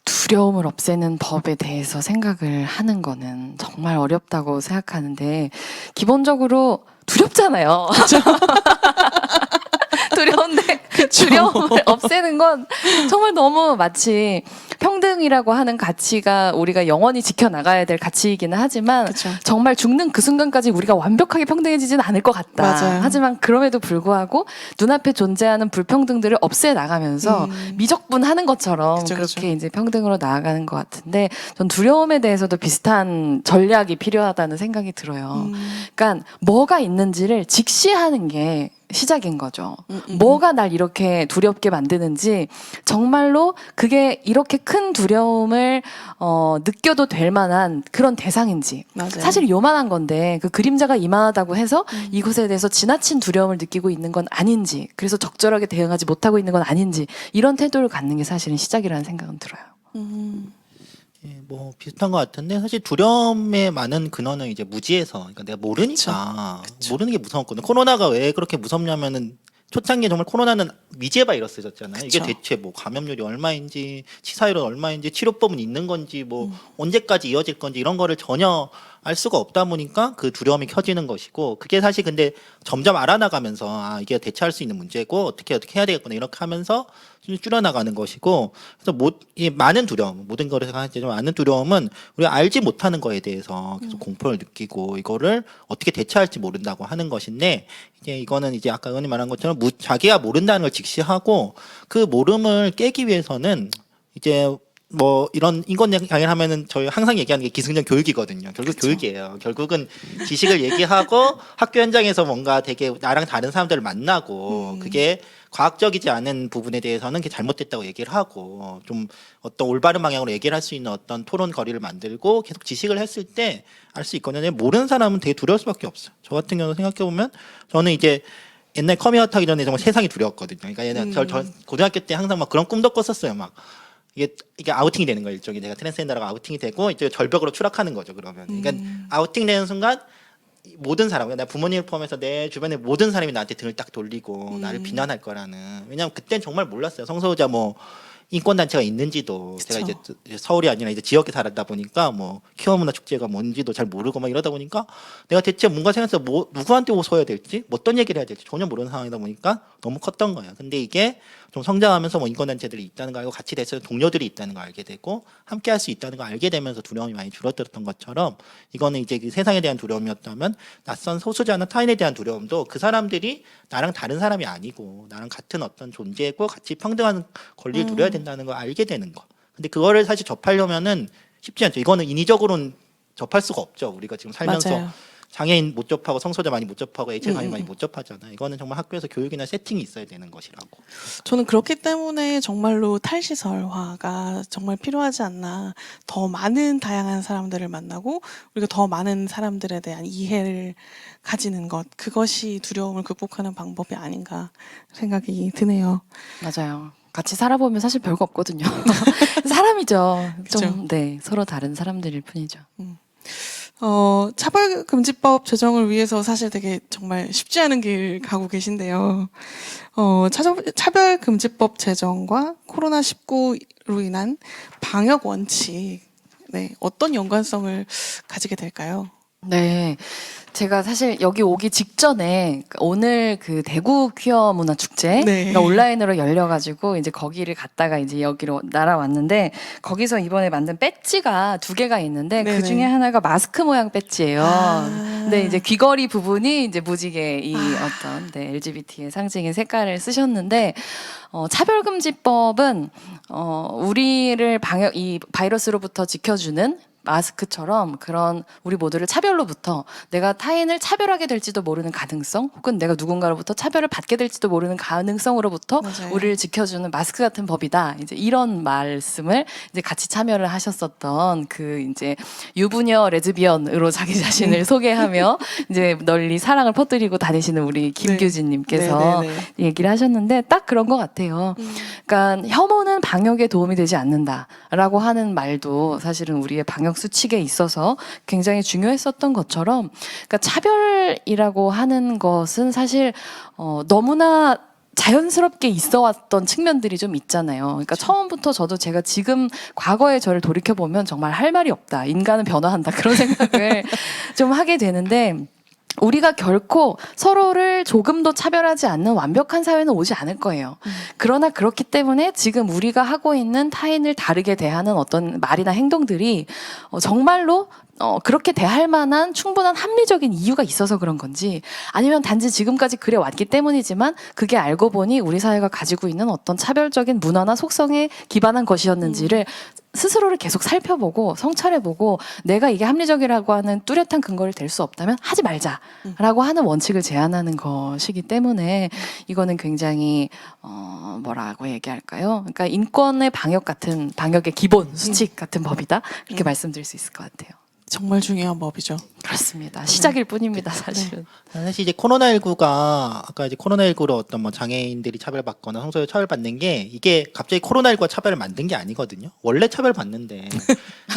두려움을 없애는 법에 대해서 생각을 하는 거는 정말 어렵다고 생각하는데, 기본적으로 두렵잖아요. 두려운데 두려움을 없애는 건 정말 너무 마치 평등이라고 하는 가치가 우리가 영원히 지켜나가야 될 가치이기는 하지만
그쵸.
정말 죽는 그 순간까지 우리가 완벽하게 평등해지지는 않을 것 같다.
맞아요.
하지만 그럼에도 불구하고 눈앞에 존재하는 불평등들을 없애 나가면서 미적분하는 것처럼
그쵸,
그렇게
그쵸.
이제 평등으로 나아가는 것 같은데, 전 두려움에 대해서도 비슷한 전략이 필요하다는 생각이 들어요. 그러니까 뭐가 있는지를 직시하는 게 시작인 거죠. 뭐가 날 이렇게 두렵게 만드는지, 정말로 그게 이렇게 큰 두려움을 느껴도 될 만한 그런 대상인지.
맞아요.
사실 요만한 건데 그 그림자가 이만하다고 해서 이것에 대해서 지나친 두려움을 느끼고 있는 건 아닌지, 그래서 적절하게 대응하지 못하고 있는 건 아닌지, 이런 태도를 갖는 게 사실은 시작이라는 생각은 들어요.
예, 뭐 비슷한 것 같은데 사실 두려움의 많은 근원은 이제 무지에서, 그러니까 내가 모르니까 모르는 게 무서웠거든요. 코로나가 왜 그렇게 무섭냐면은 초창기에 정말 코로나는 미제 바이러스였잖아요. 이게
그쵸.
대체 뭐 감염률이 얼마인지, 치사율은 얼마인지, 치료법은 있는 건지, 뭐 언제까지 이어질 건지 이런 거를 전혀 알 수가 없다 보니까 그 두려움이 켜지는 것이고, 그게 사실 근데 점점 알아나가면서 아 이게 대처할 수 있는 문제고 어떻게 해야 되겠구나 이렇게 하면서 줄여나가는 것이고, 그래서 이 많은 두려움, 모든 거를 생각하지만 많은 두려움은 우리가 알지 못하는 거에 대해서 계속 공포를 느끼고 이거를 어떻게 대처할지 모른다고 하는 것인데, 이제 이거는 이제 아까 의원님 말한 것처럼 자기가 모른다는 걸 직시하고 그 모름을 깨기 위해서는 이제 뭐 이런 인권 강의를 하면은 저희 항상 얘기하는 게 기승전 교육이거든요. 결국 교육이에요. 결국은 지식을 얘기하고 학교 현장에서 뭔가 되게 나랑 다른 사람들을 만나고 그게 과학적이지 않은 부분에 대해서는 그게 잘못됐다고 얘기를 하고 좀 어떤 올바른 방향으로 얘기를 할 수 있는 어떤 토론 거리를 만들고 계속 지식을 했을 때 알 수 있거든요. 모르는 사람은 되게 두려울 수밖에 없어요. 저 같은 경우는 생각해 보면 저는 이제 옛날 커미아웃 하기 전에 정말 세상이 두려웠거든요. 그러니까 옛날 저 고등학교 때 항상 막 그런 꿈도 꿨었어요. 막 이게 아우팅이 되는 거예요. 일종의 내가 트랜스젠더라고 아우팅이 되고 이제 절벽으로 추락하는 거죠. 그러면 그러니까 아우팅 되는 순간 모든 사람, 나 부모님을 포함해서 내 주변의 모든 사람이 나한테 등을 딱 돌리고 나를 비난할 거라는. 왜냐하면 그땐 정말 몰랐어요. 성소유자 뭐 인권단체가 있는지도.
그쵸.
제가 이제 서울이 아니라 이제 지역에 살았다 보니까 뭐 키워문화축제가 뭔지도 잘 모르고 막 이러다 보니까 내가 대체 뭔가 생각해서 뭐 누구한테 서야 될지 뭐 어떤 얘기를 해야 될지 전혀 모르는 상황이다 보니까 너무 컸던 거예요. 근데 이게 좀 성장하면서 뭐 인권단체들이 있다는 거 알고 같이 대해서 동료들이 있다는 거 알게 되고 함께 할 수 있다는 거 알게 되면서 두려움이 많이 줄어들었던 것처럼 이거는 이제 그 세상에 대한 두려움이었다면 낯선 소수자나 타인에 대한 두려움도 그 사람들이 나랑 다른 사람이 아니고 나랑 같은 어떤 존재고 같이 평등한 권리를 누려야 된다는 걸 알게 되는 거. 근데 그거를 사실 접하려면은 쉽지 않죠. 이거는 인위적으로는 접할 수가 없죠. 우리가 지금 살면서
맞아요.
장애인 못 접하고 성소자 많이 못 접하고 HI 가입 많이 못 접하잖아. 이거는 정말 학교에서 교육이나 세팅이 있어야 되는 것이라고.
저는 그렇기 때문에 정말로 탈시설화가 정말 필요하지 않나. 더 많은 다양한 사람들을 만나고 우리가 더 많은 사람들에 대한 이해를 가지는 것. 그것이 두려움을 극복하는 방법이 아닌가 생각이 드네요.
맞아요. 같이 살아보면 사실 별거 없거든요. 사람이죠.
그쵸.
좀, 네, 서로 다른 사람들일 뿐이죠.
차별금지법 제정을 위해서 사실 되게 정말 쉽지 않은 길 가고 계신데요. 차별금지법 제정과 코로나19로 인한 방역 원칙, 네, 어떤 연관성을 가지게 될까요?
네. 제가 사실 여기 오기 직전에 오늘 그 대구 퀴어 문화 축제가
네.
온라인으로 열려가지고 이제 거기를 갔다가 이제 여기로 날아왔는데 거기서 이번에 만든 배지가 2개가 있는데
네네.
그 중에 하나가 마스크 모양 배지예요.
아.
근데 이제 귀걸이 부분이 이제 무지개 이 어떤 LGBT의 상징인 색깔을 쓰셨는데 차별금지법은 우리를 이 바이러스로부터 지켜주는 마스크처럼 그런 우리 모두를 차별로부터 내가 타인을 차별하게 될지도 모르는 가능성 혹은 내가 누군가로부터 차별을 받게 될지도 모르는 가능성으로부터
맞아요.
우리를 지켜주는 마스크 같은 법이다. 이제 이런 말씀을 이제 같이 참여를 하셨었던 그 이제 유부녀 레즈비언으로 자기 자신을 소개하며 이제 널리 사랑을 퍼뜨리고 다니시는 우리 김규진님께서
네네네.
얘기를 하셨는데 딱 그런 것 같아요. 그러니까 혐오는 방역에 도움이 되지 않는다라고 하는 말도 사실은 우리의 방역 수칙에 있어서 굉장히 중요했었던 것처럼, 그러니까 차별이라고 하는 것은 사실 너무나 자연스럽게 있어 왔던 측면들이 좀 있잖아요. 그러니까 처음부터 저도 제가 지금 과거의 저를 돌이켜 보면 정말 할 말이 없다. 인간은 변화한다. 그런 생각을 좀 하게 되는데. 우리가 결코 서로를 조금도 차별하지 않는 완벽한 사회는 오지 않을 거예요. 그러나 그렇기 때문에 지금 우리가 하고 있는 타인을 다르게 대하는 어떤 말이나 행동들이 정말로 그렇게 대할 만한 충분한 합리적인 이유가 있어서 그런 건지 아니면 단지 지금까지 그래 왔기 때문이지만 그게 알고 보니 우리 사회가 가지고 있는 어떤 차별적인 문화나 속성에 기반한 것이었는지를 스스로를 계속 살펴보고 성찰해보고 내가 이게 합리적이라고 하는 뚜렷한 근거를 댈 수 없다면 하지 말자라고 하는 원칙을 제안하는 것이기 때문에 이거는 굉장히 뭐라고 얘기할까요? 그러니까 인권의 방역 같은 방역의 기본 수칙 같은 법이다 이렇게 말씀드릴 수 있을 것 같아요.
정말 중요한 법이죠.
그렇습니다. 시작일 뿐입니다, 사실은.
사실 이제 코로나19가 아까 이제 코로나19로 어떤 뭐 장애인들이 차별받거나 성소유 차별받는 게 이게 갑자기 코로나19가 차별을 만든 게 아니거든요. 원래 차별받는데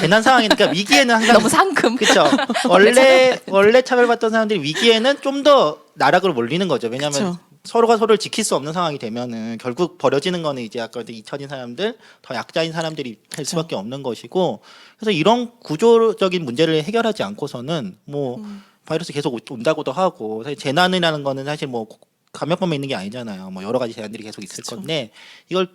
재난 상황이니까 위기에는 항상
너무 상큼.
그렇죠. 원래 차별받던 사람들이 위기에는 좀 더 나락으로 몰리는 거죠. 왜냐하면
그쵸.
서로가 서로를 지킬 수 없는 상황이 되면은 결국 버려지는 거는 이제 아까 잊혀진 사람들, 더 약자인 사람들이 될 수밖에 없는 것이고, 그래서 이런 구조적인 문제를 해결하지 않고서는 뭐 바이러스 계속 온다고도 하고, 사실 재난이라는 거는 사실 뭐 감염병만 있는 게 아니잖아요. 뭐 여러 가지 재난들이 계속 있을
그쵸.
건데 이걸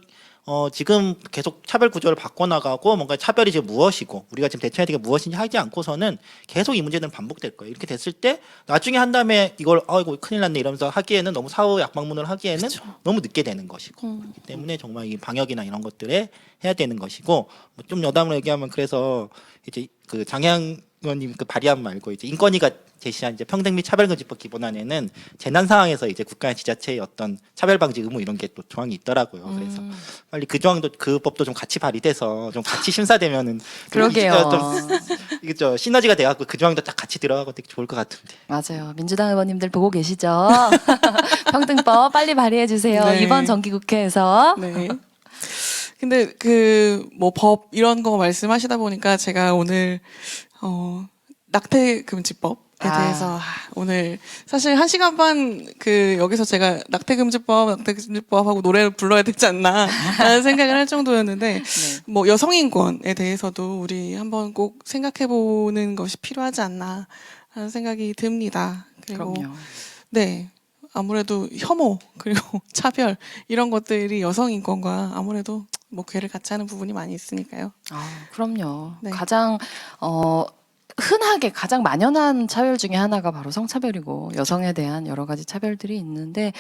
지금 계속 차별 구조를 바꿔나가고 뭔가 차별이 지금 무엇이고 우리가 지금 대처해야 될 게 무엇인지 하지 않고서는 계속 이 문제는 반복될 거예요. 이렇게 됐을 때 나중에 한 다음에 이걸 이거 큰일 났네 이러면서 하기에는 너무 사후 약방문을 하기에는
그쵸.
너무 늦게 되는 것이고 그렇기 때문에 정말 이 방역이나 이런 것들에 해야 되는 것이고 뭐좀 여담으로 얘기하면 그래서 이제 그 장혜영 의원님 그 발의안 말고 이제 인권위가 제시한 이제 평등 및 차별금지법 기본안에는 재난 상황에서 이제 국가나 지자체의 어떤 차별 방지 의무 이런 게 또 조항이 있더라고요. 그래서 빨리 그 조항도 그 법도 좀 같이 발의돼서 좀 같이 심사되면은
그러게요.
이게 저 시너지가 돼갖고 그 조항도 딱 같이 들어가고 되게 좋을 것 같은데.
맞아요. 민주당 의원님들 보고 계시죠? 평등법 빨리 발의해 주세요.
네.
이번 정기국회에서.
네. 근데 그 뭐 법 이런 거 말씀하시다 보니까 제가 오늘 낙태금지법 대해서 오늘 사실 1시간 반 여기서 제가 낙태금지법하고 노래를 불러야 되지 않나 라는 생각을 할 정도였는데
네.
뭐 여성인권에 대해서도 우리 한번 꼭 생각해보는 것이 필요하지 않나 하는 생각이 듭니다. 그리고
그럼요.
네. 아무래도 혐오 그리고 차별 이런 것들이 여성인권과 아무래도 뭐 괴를 같이 하는 부분이 많이 있으니까요.
그럼요.
네.
가장 흔하게 가장 만연한 차별 중에 하나가 바로 성차별이고 여성에 대한 여러 가지 차별들이 있는데,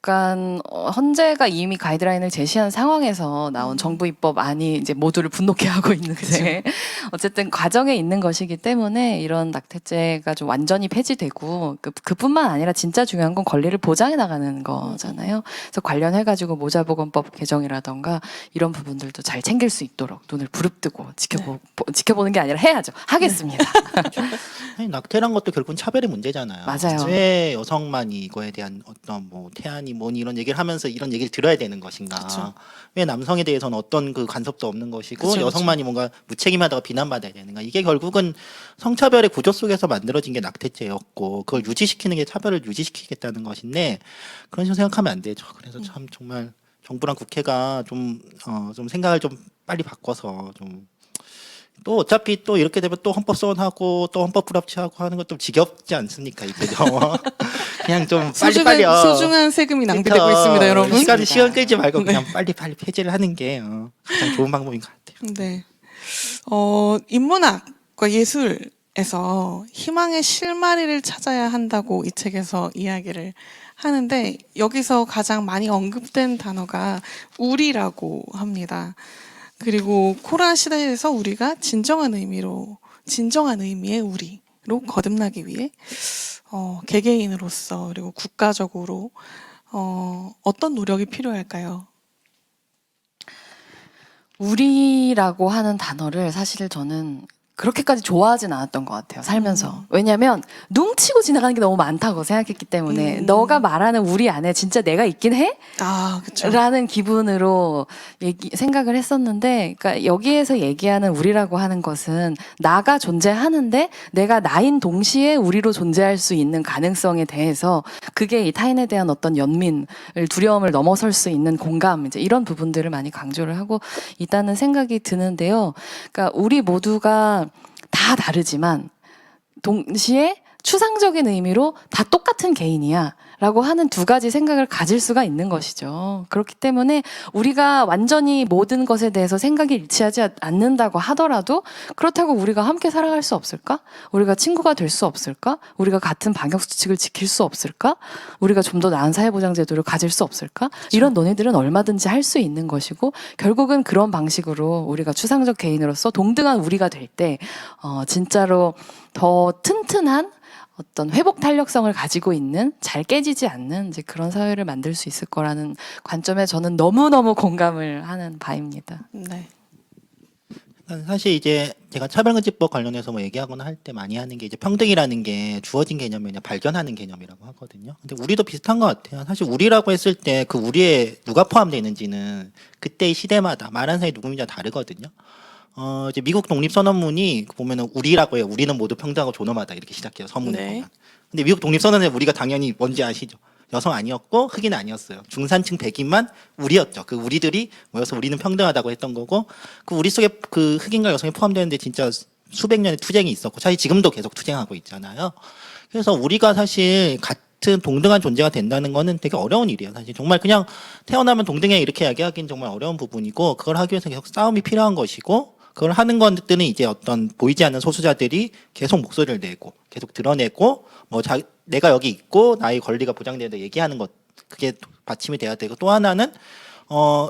그러니까 헌재가 이미 가이드라인을 제시한 상황에서 나온 정부 입법안이 이제 모두를 분노케 하고 있는데 어쨌든 과정에 있는 것이기 때문에 이런 낙태죄가 좀 완전히 폐지되고 그뿐만 아니라 진짜 중요한 건 권리를 보장해 나가는 거잖아요. 그래서 관련해가지고 모자보건법 개정이라던가 이런 부분들도 잘 챙길 수 있도록 눈을 부릅뜨고 지켜보는 게 아니라 해야죠. 하겠습니다.
아니, 낙태란 것도 결국은 차별의 문제잖아요.
맞아요.
왜 여성만이 이거에 대한 어떤 뭐 태아니 뭐니 이런 얘기를 하면서 이런 얘기를 들어야 되는 것인가?
그쵸.
왜 남성에 대해서는 어떤 그 간섭도 없는 것이고
그쵸,
여성만이 뭔가 무책임하다가 비난받아야 되는가? 이게 결국은 성차별의 구조 속에서 만들어진 게 낙태죄였고 그걸 유지시키는 게 차별을 유지시키겠다는 것인데 그런 식으로 생각하면 안 되죠. 그래서 참 정말 정부랑 국회가 좀 생각을 좀 빨리 바꿔서 좀 또 어차피 또 이렇게 되면 또 헌법 소원하고 또 헌법 불합치하고 하는 것도 지겹지 않습니까? 이제요. 그냥 좀 빨리빨리
소중한 세금이 낭비되고 있습니다, 여러분.
시간 끌지 말고 그냥 빨리빨리 폐지를 하는 게 가장 좋은 방법인 것 같아요.
네. 인문학과 예술에서 희망의 실마리를 찾아야 한다고 이 책에서 이야기를 하는데 여기서 가장 많이 언급된 단어가 우리라고 합니다. 그리고 코로나 시대에서 우리가 진정한 의미의 우리로 거듭나기 위해 개개인으로서 그리고 국가적으로 어떤 노력이 필요할까요?
우리라고 하는 단어를 사실 저는 그렇게까지 좋아하진 않았던 것 같아요, 살면서. 왜냐면 눈치고 지나가는 게 너무 많다고 생각했기 때문에 너가 말하는 우리 안에 진짜 내가 있긴 해?
그렇죠.
라는 기분으로 생각을 했었는데, 그러니까 여기에서 얘기하는 우리라고 하는 것은 나가 존재하는데 내가 나인 동시에 우리로 존재할 수 있는 가능성에 대해서 그게 이 타인에 대한 어떤 두려움을 넘어설 수 있는 공감, 이제 이런 부분들을 많이 강조를 하고 있다는 생각이 드는데요. 그러니까 우리 모두가 다 다르지만 동시에 추상적인 의미로 다 똑같은 개인이야 라고 하는 두 가지 생각을 가질 수가 있는 것이죠. 그렇기 때문에 우리가 완전히 모든 것에 대해서 생각이 일치하지 않는다고 하더라도 그렇다고 우리가 함께 살아갈 수 없을까? 우리가 친구가 될 수 없을까? 우리가 같은 방역수칙을 지킬 수 없을까? 우리가 좀 더 나은 사회보장제도를 가질 수 없을까? 이런 논의들은 얼마든지 할 수 있는 것이고 결국은 그런 방식으로 우리가 추상적 개인으로서 동등한 우리가 될 때 진짜로 더 튼튼한 어떤 회복 탄력성을 가지고 있는 잘 깨지지 않는 이제 그런 사회를 만들 수 있을 거라는 관점에 저는 너무너무 공감을 하는 바입니다.
네.
사실 이제 제가 차별금지법 관련해서 뭐 얘기하거나 할 때 많이 하는 게 이제 평등이라는 게 주어진 개념이 아니라 발견하는 개념이라고 하거든요. 근데 우리도 비슷한 것 같아요. 사실 우리라고 했을 때 그 우리에 누가 포함되어 있는지는 그때의 시대마다 말하는 사람이 누구인지 다르거든요. 이제 미국 독립선언문이 보면은 우리라고 해요. 우리는 모두 평등하고 존엄하다 이렇게 시작해요. 선문에
네.
보면. 근데 미국 독립선언에 우리가 당연히 뭔지 아시죠? 여성 아니었고 흑인 아니었어요. 중산층 백인만 우리였죠. 그 우리들이 모여서 우리는 평등하다고 했던 거고 그 우리 속에 그 흑인과 여성이 포함되는데 진짜 수백 년의 투쟁이 있었고 사실 지금도 계속 투쟁하고 있잖아요. 그래서 우리가 사실 같은 동등한 존재가 된다는 거는 되게 어려운 일이에요. 사실 정말 그냥 태어나면 동등해 이렇게 이야기하기는 정말 어려운 부분이고 그걸 하기 위해서 계속 싸움이 필요한 것이고 그걸 하는 것들은 이제 어떤 보이지 않는 소수자들이 계속 목소리를 내고 계속 드러내고 내가 여기 있고 나의 권리가 보장된다 얘기하는 것 그게 받침이 돼야 되고 또 하나는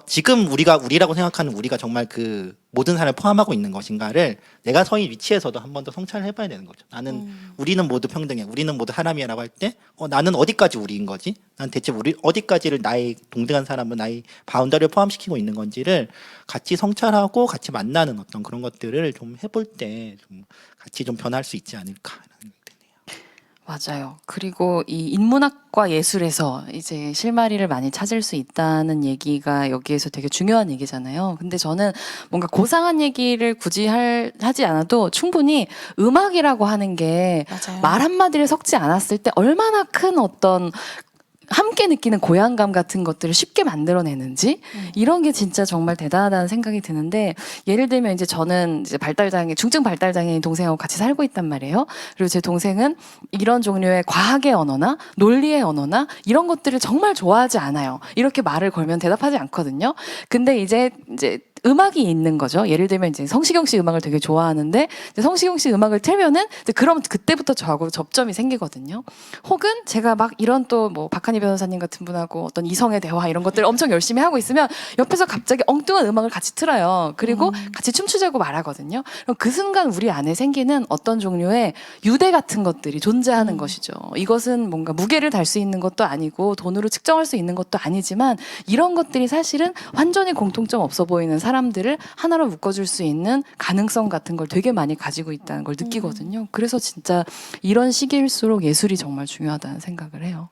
지금 우리라고 생각하는 우리가 정말 그 모든 사람을 포함하고 있는 것인가를 내가 서인 위치에서도 한 번 더 성찰을 해봐야 되는 거죠. 나는 우리는 모두 평등해, 우리는 모두 사람이야라고 할 때 나는 어디까지 우리인 거지? 난 대체 우리 어디까지를 나의 동등한 사람은 나의 바운더리를 포함시키고 있는 건지를 같이 성찰하고 같이 만나는 어떤 그런 것들을 좀 해볼 때 좀 같이 좀 변할 수 있지 않을까.
맞아요. 그리고 이 인문학과 예술에서 이제 실마리를 많이 찾을 수 있다는 얘기가 여기에서 되게 중요한 얘기잖아요. 근데 저는 뭔가 고상한 얘기를 굳이 하지 않아도 충분히 음악이라고 하는 게
맞아요.
말 한마디를 섞지 않았을 때 얼마나 큰 어떤 함께 느끼는 고향감 같은 것들을 쉽게 만들어내는지 이런 게 진짜 정말 대단하다는 생각이 드는데 예를 들면 이제 저는 이제 중증 발달장애인 동생하고 같이 살고 있단 말이에요. 그리고 제 동생은 이런 종류의 과학의 언어나 논리의 언어나 이런 것들을 정말 좋아하지 않아요. 이렇게 말을 걸면 대답하지 않거든요. 근데 이제 음악이 있는 거죠. 예를 들면 이제 성시경 씨 음악을 되게 좋아하는데 이제 성시경 씨 음악을 틀면은 이제 그럼 그때부터 저하고 접점이 생기거든요. 혹은 제가 막 이런 또 뭐 박한희 변호사님 같은 분하고 어떤 이성의 대화 이런 것들을 엄청 열심히 하고 있으면 옆에서 갑자기 엉뚱한 음악을 같이 틀어요. 그리고 같이 춤추자고 말하거든요. 그럼 그 순간 우리 안에 생기는 어떤 종류의 유대 같은 것들이 존재하는 것이죠. 이것은 뭔가 무게를 달 수 있는 것도 아니고 돈으로 측정할 수 있는 것도 아니지만 이런 것들이 사실은 완전히 공통점 없어 보이는 사람들을 하나로 묶어줄 수 있는 가능성 같은 걸 되게 많이 가지고 있다는 걸 느끼거든요. 그래서 진짜 이런 시기일수록 예술이 정말 중요하다는 생각을 해요.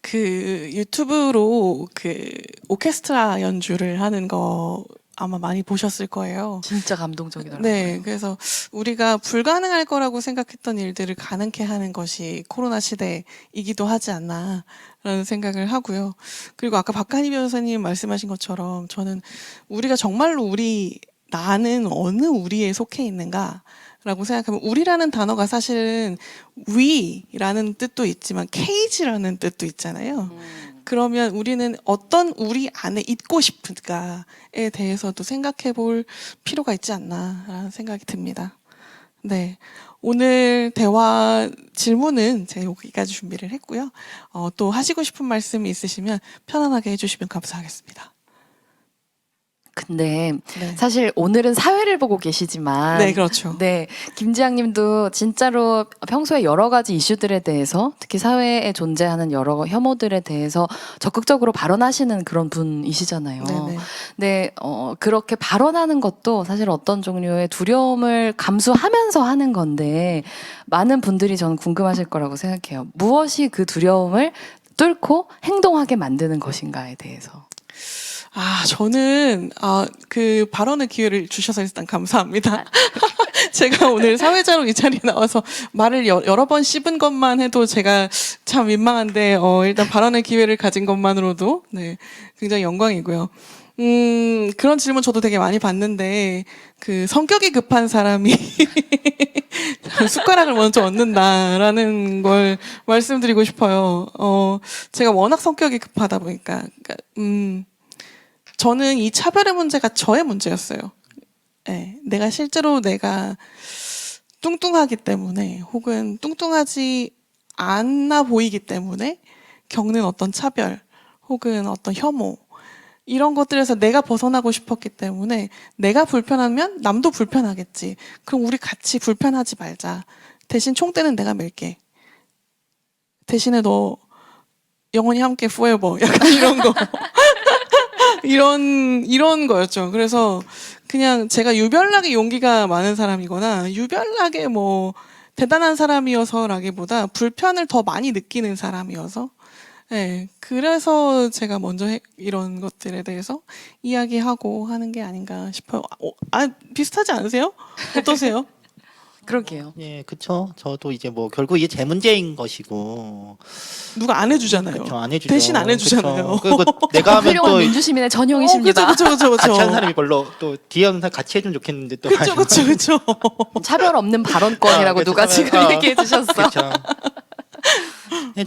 그 유튜브로 그 오케스트라 연주를 하는 거 아마 많이 보셨을 거예요.
진짜 감동적이더라고요.
네, 그래서 우리가 불가능할 거라고 생각했던 일들을 가능케 하는 것이 코로나 시대이기도 하지 않나라는 생각을 하고요. 그리고 아까 박한희 변호사님 말씀하신 것처럼 저는 우리가 정말로 나는 어느 우리에 속해 있는가? 라고 생각하면 우리라는 단어가 사실은 we라는 뜻도 있지만 cage라는 뜻도 있잖아요. 그러면 우리는 어떤 우리 안에 있고 싶은가에 대해서도 생각해 볼 필요가 있지 않나라는 생각이 듭니다. 네. 오늘 대화 질문은 제가 여기까지 준비를 했고요. 또 하시고 싶은 말씀이 있으시면 편안하게 해주시면 감사하겠습니다.
근데
네.
사실 오늘은 사회를 보고 계시지만
네, 그렇죠.
네, 김지향 님도 진짜로 평소에 여러 가지 이슈들에 대해서 특히 사회에 존재하는 여러 혐오들에 대해서 적극적으로 발언하시는 그런 분이시잖아요.
네네.
근데 그렇게 발언하는 것도 사실 어떤 종류의 두려움을 감수하면서 하는 건데 많은 분들이 저는 궁금하실 거라고 생각해요. 무엇이 그 두려움을 뚫고 행동하게 만드는 것인가에 대해서.
저는, 그 발언의 기회를 주셔서 일단 감사합니다. 제가 오늘 사회자로 이 자리에 나와서 말을 여러 번 씹은 것만 해도 제가 참 민망한데, 일단 발언의 기회를 가진 것만으로도, 네, 굉장히 영광이고요. 그런 질문 저도 되게 많이 받는데, 그 성격이 급한 사람이 숟가락을 먼저 얻는다라는 걸 말씀드리고 싶어요. 제가 워낙 성격이 급하다 보니까, 저는 이 차별의 문제가 저의 문제였어요. 네, 실제로 내가 뚱뚱하기 때문에 혹은 뚱뚱하지 않아 보이기 때문에 겪는 어떤 차별 혹은 어떤 혐오 이런 것들에서 내가 벗어나고 싶었기 때문에 내가 불편하면 남도 불편하겠지. 그럼 우리 같이 불편하지 말자. 대신 총대는 내가 맬게. 대신에 너 영원히 함께 forever 약간 이런 거. 이런 거였죠. 그래서 그냥 제가 유별나게 용기가 많은 사람이거나 유별나게 뭐 대단한 사람이어서라기보다 불편을 더 많이 느끼는 사람이어서 네, 그래서 제가 먼저 이런 것들에 대해서 이야기하고 하는 게 아닌가 싶어요. 비슷하지 않으세요? 어떠세요?
그러게요.
예, 그쵸. 저도 이제 뭐 결국 이게 제 문제인 것이고.
누가 안 해주잖아요.
그쵸, 안 해주죠.
대신 안 해주잖아요.
그쵸. 내가 하면
훌륭한
또
민주시민의 전형이십니다.
그쵸.
같이 하는 사람이 별로 또 뒤에 없는 사람 같이 해주면 좋겠는데 또.
그쵸.
차별 없는 발언권이라고
그쵸.
누가 지금 얘기해 주셨어.
그쵸.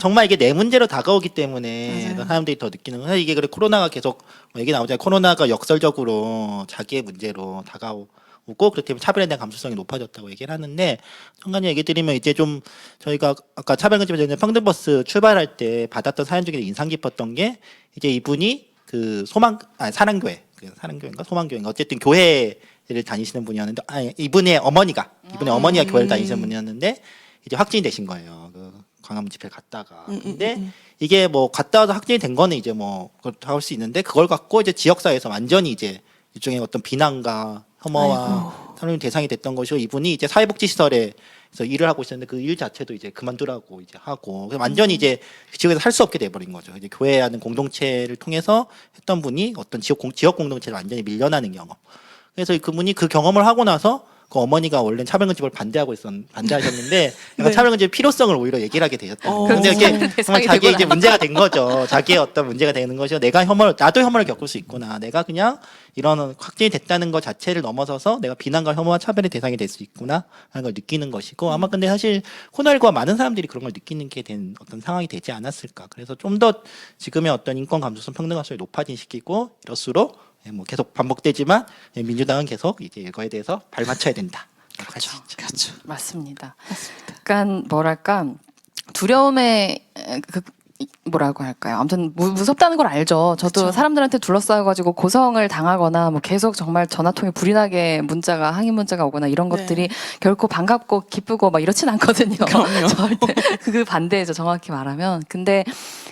정말 이게 내 문제로 다가오기 때문에
맞아요.
더 사람들이 더 느끼는 거예요. 이게 그래 코로나가 계속 얘기 나오잖아요. 코로나가 역설적으로 자기의 문제로 다가오고 그렇기 때문에 차별에 대한 감수성이 높아졌다고 얘기를 하는데 정관이 얘기 드리면 이제 좀 저희가 아까 차별금지 평등버스 출발할 때 받았던 사연 중에 인상 깊었던 게 이제 이분이 그 사랑교회 사랑교회인가 소망교회인가 어쨌든 교회를 다니시는 분이었는데 이분의 어머니가 교회를 다니시는 분이었는데 이제 확진이 되신 거예요. 그 광화문 집회 갔다가 근데 이게 뭐 갔다 와서 확진이 된 거는 이제 뭐 그렇다고 할 수 있는데 그걸 갖고 이제 지역사회에서 완전히 이제 일종의 어떤 비난과 혐오와 사람의 대상이 됐던 것이고 이분이 이제 사회복지시설에 그래서 일을 하고 있었는데 그 일 자체도 이제 그만두라고 이제 하고 그래서 완전히 이제 지역에서 살 수 없게 돼버린 거죠. 이제 교회라는 공동체를 통해서 했던 분이 어떤 지역 공동체를 완전히 밀려나는 경험. 그래서 그분이 그 경험을 하고 나서 그 어머니가 원래 차별금지법을 반대하셨는데 약간
네.
차별금지의 필요성을 오히려 얘기를 하게 되셨다.
어.
근데 이게 정말
대상이
자기의
되구나.
이제 문제가 된 거죠. 자기의 어떤 문제가 되는 것이요. 나도 혐오를 겪을 수 있구나. 내가 그냥 이런 확진이 됐다는 것 자체를 넘어서서 내가 비난과 혐오와 차별의 대상이 될 수 있구나 하는 걸 느끼는 것이고 아마 근데 사실 코로나19가 많은 사람들이 그런 걸 느끼는 게 된 어떤 상황이 되지 않았을까. 그래서 좀 더 지금의 어떤 인권 감수성 평등 감수성이 높아진 시기고 이럴수록 뭐 계속 반복되지만 민주당은 계속 이제 이거에 대해서 발맞춰야 된다. 할수 있죠.
그렇죠.
맞습니다.
맞습니다.
약간 뭐랄까 두려움에 뭐라고 할까요? 아무튼 무섭다는 걸 알죠. 저도
그쵸.
사람들한테 둘러싸여가지고 고성을 당하거나 뭐 계속 정말 전화통에 불이 나게 항의 문자가 오거나 이런
네.
것들이 결코 반갑고 기쁘고 막 이렇진 않거든요.
그럼요.
절대 그 반대죠. 정확히 말하면. 근데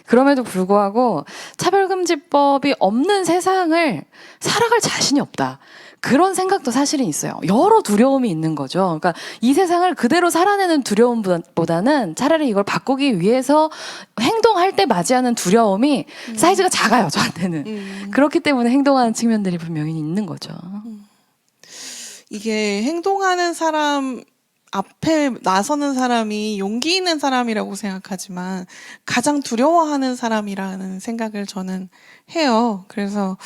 그럼에도 불구하고 차별금지법이 없는 세상을 살아갈 자신이 없다. 그런 생각도 사실은 있어요. 여러 두려움이 있는 거죠. 그러니까 이 세상을 그대로 살아내는 두려움보다는 차라리 이걸 바꾸기 위해서 행동할 때 맞이하는 두려움이 사이즈가 작아요, 저한테는. 그렇기 때문에 행동하는 측면들이 분명히 있는 거죠.
이게 행동하는 사람 앞에 나서는 사람이 용기 있는 사람이라고 생각하지만 가장 두려워하는 사람이라는 생각을 저는 해요. 그래서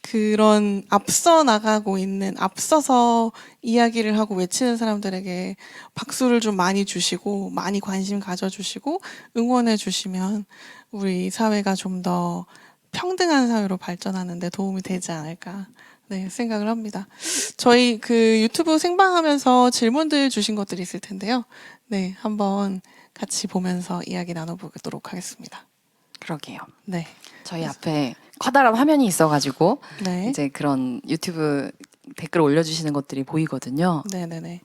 그런 앞서 나가고 있는 앞서서 이야기를 하고 외치는 사람들에게 박수를 좀 많이 주시고 많이 관심 가져주시고 응원해 주시면 우리 사회가 좀 더 평등한 사회로 발전하는 데 도움이 되지 않을까 네, 생각을 합니다. 저희 그 유튜브 생방하면서 질문들 주신 것들이 있을 텐데요. 네, 한번 같이 보면서 이야기 나눠보도록 하겠습니다.
그러게요.
네.
저희 앞에 커다란 화면이 있어가지고
네.
이제 그런 유튜브 댓글 올려주시는 것들이 보이거든요.
네네네.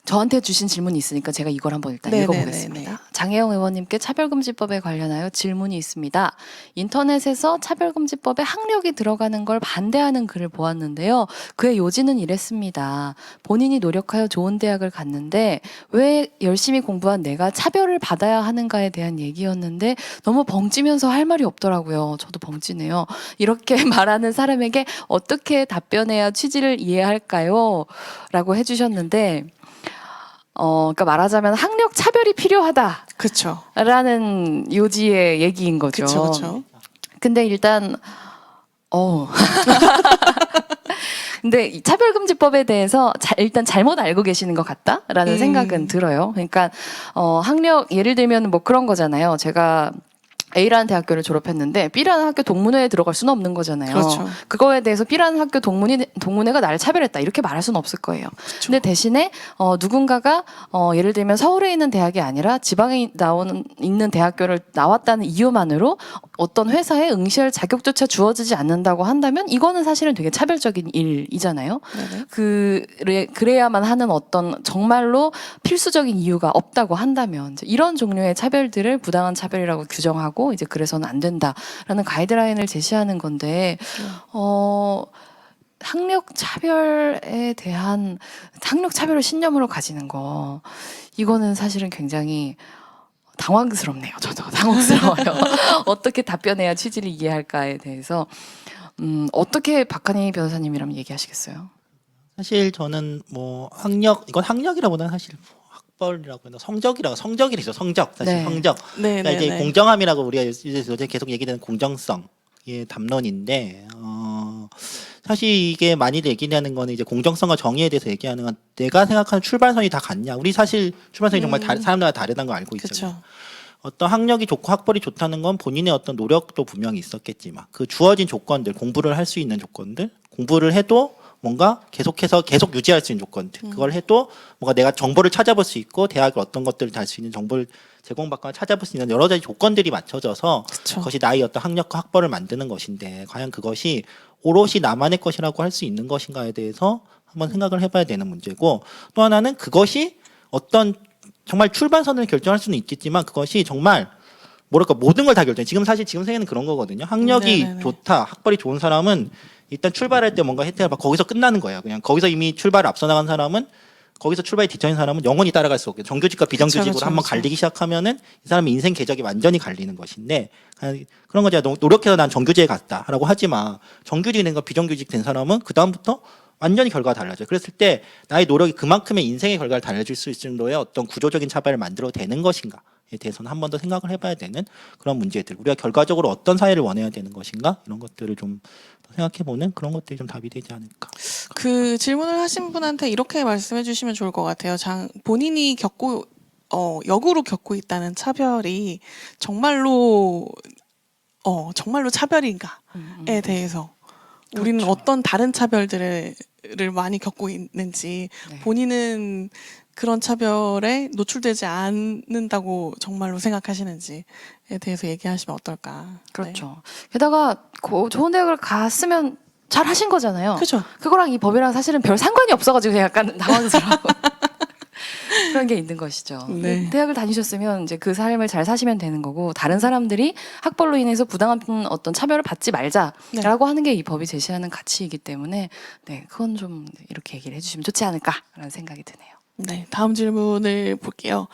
저한테 주신 질문이 있으니까 제가 이걸 한번 일단
네네네네.
읽어보겠습니다. 장혜영 의원님께 차별금지법에 관련하여 질문이 있습니다. 인터넷에서 차별금지법에 학력이 들어가는 걸 반대하는 글을 보았는데요. 그의 요지는 이랬습니다. 본인이 노력하여 좋은 대학을 갔는데 왜 열심히 공부한 내가 차별을 받아야 하는가에 대한 얘기였는데 너무 벙찌면서 할 말이 없더라고요. 저도 벙찌네요. 이렇게 말하는 사람에게 어떻게 답변해야 취지를 이해할까요? 라고 해주셨는데 그러니까 말하자면 학력 차별이 필요하다라는
그쵸.
요지의 얘기인 거죠.
그쵸, 그쵸.
근데 일단 근데 이 차별금지법에 대해서 일단 잘못 알고 계시는 것 같다라는 생각은 들어요. 그러니까 학력 예를 들면 뭐 그런 거잖아요. 제가 A라는 대학교를 졸업했는데 B라는 학교 동문회에 들어갈 수는 없는 거잖아요.
그렇죠.
그거에 대해서 B라는 학교 동문회가 나를 차별했다 이렇게 말할 수는 없을 거예요. 근데 대신에 누군가가 예를 들면 서울에 있는 대학이 아니라 지방에 있는 대학교를 나왔다는 이유만으로 어떤 회사에 응시할 자격조차 주어지지 않는다고 한다면 이거는 사실은 되게 차별적인 일이잖아요.
네네.
그래야만 하는 어떤 정말로 필수적인 이유가 없다고 한다면 이제 이런 종류의 차별들을 부당한 차별이라고 규정하고 이제 그래서는 안 된다라는 가이드라인을 제시하는 건데 학력 차별에 대한 학력 차별을 신념으로 가지는 거 이거는 사실은 굉장히 당황스럽네요. 저도 당혹스러워요. 어떻게 답변해야 취지를 이해할까에 대해서 어떻게 박한희 변호사님이라면 얘기하시겠어요?
사실 저는 뭐 이건 학력이라보다는 사실 학벌이라고 해서 성적이죠. 성적 사실
네.
성적. 그러니까 이제
네네네.
공정함이라고 우리가 요새 계속 얘기되는 공정성의 담론인데 사실 이게 많이 얘기하는 거는 이제 공정성과 정의에 대해서 얘기하는 건 내가 생각하는 출발선이 다 같냐. 우리 사실 출발선이 정말 사람마다 다르다는 걸 알고 있잖아요.
그쵸.
어떤 학력이 좋고 학벌이 좋다는 건 본인의 어떤 노력도 분명히 있었겠지만 그 주어진 조건들, 공부를 할 수 있는 조건들, 공부를 해도 뭔가 계속 유지할 수 있는 조건들, 그걸 해도 뭔가 내가 정보를 찾아볼 수 있고 대학을 어떤 것들을 달 수 있는 정보를 제공받거나 찾아볼 수 있는 여러 가지 조건들이 맞춰져서
그쵸.
그것이 나의 어떤 학력과 학벌을 만드는 것인데 과연 그것이 오롯이 나만의 것이라고 할 수 있는 것인가에 대해서 한번 생각을 해봐야 되는 문제고, 또 하나는 그것이 어떤 정말 출발선을 결정할 수는 있겠지만 그것이 정말 뭐랄까 모든 걸 다 결정해. 지금 사실 지금 세계는 그런 거거든요. 학력이
네네네.
좋다, 학벌이 좋은 사람은 일단 출발할 때 뭔가 혜택을 받고 거기서 끝나는 거예요. 그냥 거기서 이미 출발을 앞서 나간 사람은 거기서 출발이 뒤처진 사람은 영원히 따라갈 수 없게 정규직과 비정규직으로
그쵸,
한번
그쵸.
갈리기 시작하면은 이 사람의 인생 궤적이 완전히 갈리는 것인데 그런 거죠. 노력해서 난 정규직에 갔다라고 하지만 정규직 된 거 비정규직 된 사람은 그 다음부터 완전히 결과가 달라져요. 그랬을 때 나의 노력이 그만큼의 인생의 결과를 달라질 수 있을 정도의 어떤 구조적인 차별을 만들어도 되는 것인가에 대해서는 한 번 더 생각을 해봐야 되는 그런 문제들. 우리가 결과적으로 어떤 사회를 원해야 되는 것인가 이런 것들을 좀 생각해보는 그런 것들이 좀 답이 되지 않을까.
그 질문을 하신 분한테 이렇게 말씀해 주시면 좋을 것 같아요. 본인이 역으로 겪고 있다는 차별이 정말로 차별인가에 대해서 우리는
그렇죠.
어떤 다른 차별들을 많이 겪고 있는지
네.
본인은 그런 차별에 노출되지 않는다고 정말로 생각하시는지에 대해서 얘기하시면 어떨까.
그렇죠. 게다가 좋은 대학을 갔으면 잘 하신 거잖아요.
그죠.
그거랑 이 법이랑 사실은 별 상관이 없어가지고 약간 당황스러워. 그런 게 있는 것이죠.
네.
대학을 다니셨으면 이제 그 삶을 잘 사시면 되는 거고 다른 사람들이 학벌로 인해서 부당한 어떤 차별을 받지 말자라고 하는 게 이 법이 제시하는 가치이기 때문에 네, 그건 좀 이렇게 얘기를 해주시면 좋지 않을까라는 생각이 드네요.
네, 다음 질문을 볼게요.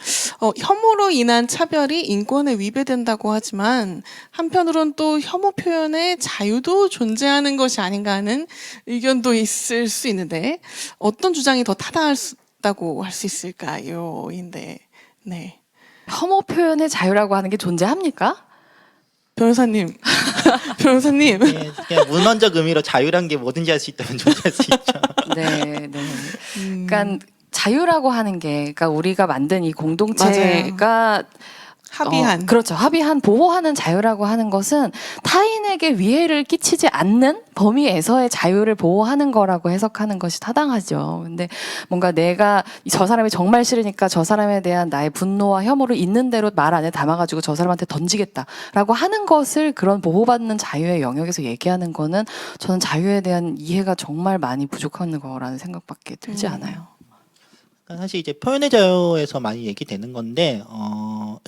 혐오로 인한 차별이 인권에 위배된다고 하지만 한편으론 또 혐오 표현의 자유도 존재하는 것이 아닌가 하는 의견도 있을 수 있는데 어떤 주장이 더 타당하다고 할 수 있을까요?인데, 네,
혐오 표현의 자유라고 하는 게 존재합니까?
변호사님, 변호사님,
예, 그냥 문헌적 의미로 자유란 게 뭐든지 할 수 있다면 존재할 수 있죠.
네, 네. 그러니까 자유라고 하는 게, 그러니까 우리가 만든 이 공동체가
합의한.
그렇죠. 합의한 보호하는 자유라고 하는 것은 타인에게 위해를 끼치지 않는 범위에서의 자유를 보호하는 거라고 해석하는 것이 타당하죠. 근데 뭔가 내가 저 사람이 정말 싫으니까 저 사람에 대한 나의 분노와 혐오를 있는 대로 말 안에 담아가지고 저 사람한테 던지겠다라고 하는 것을 그런 보호받는 자유의 영역에서 얘기하는 거는 저는 자유에 대한 이해가 정말 많이 부족한 거라는 생각밖에 들지 않아요.
사실 이제 표현의 자유에서 많이 얘기되는 건데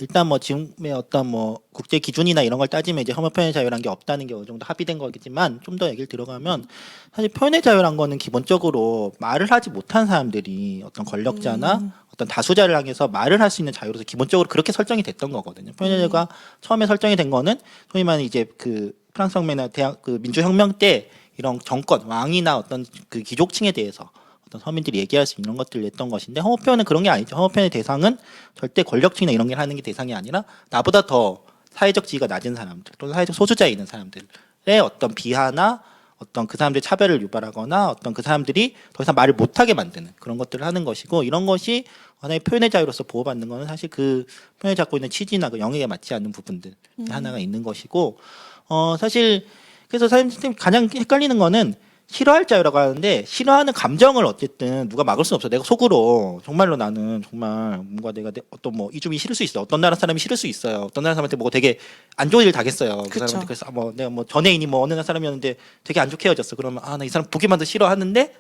일단 뭐 지금의 어떤 뭐 국제 기준이나 이런 걸 따지면 이제 혐오 표현의 자유라는 게 없다는 게 어느 정도 합의된 거겠지만 좀 더 얘기를 들어가면 사실 표현의 자유란 거는 기본적으로 말을 하지 못한 사람들이 어떤 권력자나 어떤 다수자를 향해서 말을 할 수 있는 자유로서 기본적으로 그렇게 설정이 됐던 거거든요. 표현의 자유가 처음에 설정이 된 거는 소위 말하는 이제 그 프랑스 혁명이나 그 민주혁명 때 이런 정권 왕이나 어떤 그 귀족층에 대해서 어떤 서민들이 얘기할 수 있는 것들을 냈던 것인데 혐오 표현은 그런 게 아니죠. 혐오 표현의 대상은 절대 권력층이나 이런 게 하는 게 대상이 아니라 나보다 더 사회적 지위가 낮은 사람들 또는 사회적 소수자에 있는 사람들의 어떤 비하나 어떤 그 사람들의 차별을 유발하거나 어떤 그 사람들이 더 이상 말을 못하게 만드는 그런 것들을 하는 것이고 이런 것이 하나의 표현의 자유로서 보호받는 것은 사실 그 표현이 갖고 있는 취지나 그 영역에 맞지 않는 부분들 하나가 있는 것이고 사실 그래서 선생님 가장 헷갈리는 거는 싫어할 자유라고 하는데 싫어하는 감정을 어쨌든 누가 막을 수는 없어. 내가 속으로 정말로 나는 정말 뭔가 내가 어떤 뭐 이중이 싫을 수 있어. 어떤 나라 사람이 싫을 수 있어요. 어떤 나라 사람한테 뭐 되게 안 좋은 일을 당했어요. 그
그쵸.
사람한테 그래서 뭐 내가 뭐 전애인이 뭐 어느 나라 사람이었는데 되게 안 좋게 헤어졌어. 그러면 나 이 사람 보기만 도 싫어하는데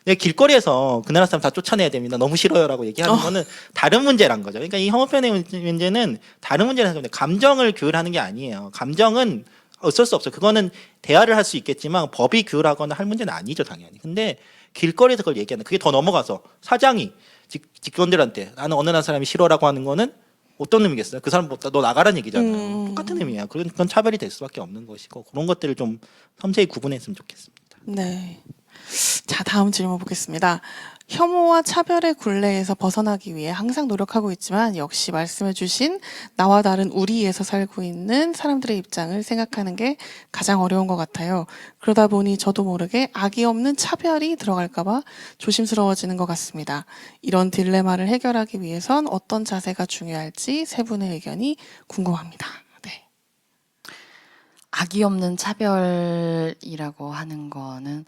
내가 길거리에서 그 나라 사람 다 쫓아내야 됩니다. 너무 싫어요라고 얘기하는 거는 다른 문제란 거죠. 그러니까 이 혐오 표현의 문제는 다른 문제라는 건데 감정을 규율하는 게 아니에요. 감정은 어쩔 수 없어요. 그거는 대화를 할 수 있겠지만 법이 규율하거나 할 문제는 아니죠, 당연히. 근데 길거리에서 그걸 얘기하는 그게 더 넘어가서 사장이 직원들한테 나는 어느 나라 사람이 싫어라고 하는 거는 어떤 의미겠어요? 그 사람보다 너 나가라는 얘기잖아요. 똑같은 의미야. 그건 차별이 될 수밖에 없는 것이고 그런 것들을 좀 섬세히 구분했으면 좋겠습니다.
네. 자, 다음 질문 보겠습니다. 혐오와 차별의 굴레에서 벗어나기 위해 항상 노력하고 있지만 역시 말씀해주신 나와 다른 우리에서 살고 있는 사람들의 입장을 생각하는 게 가장 어려운 것 같아요. 그러다 보니 저도 모르게 악의 없는 차별이 들어갈까봐 조심스러워지는 것 같습니다. 이런 딜레마를 해결하기 위해선 어떤 자세가 중요할지 세 분의 의견이 궁금합니다. 네.
악이 없는 차별이라고 하는 거는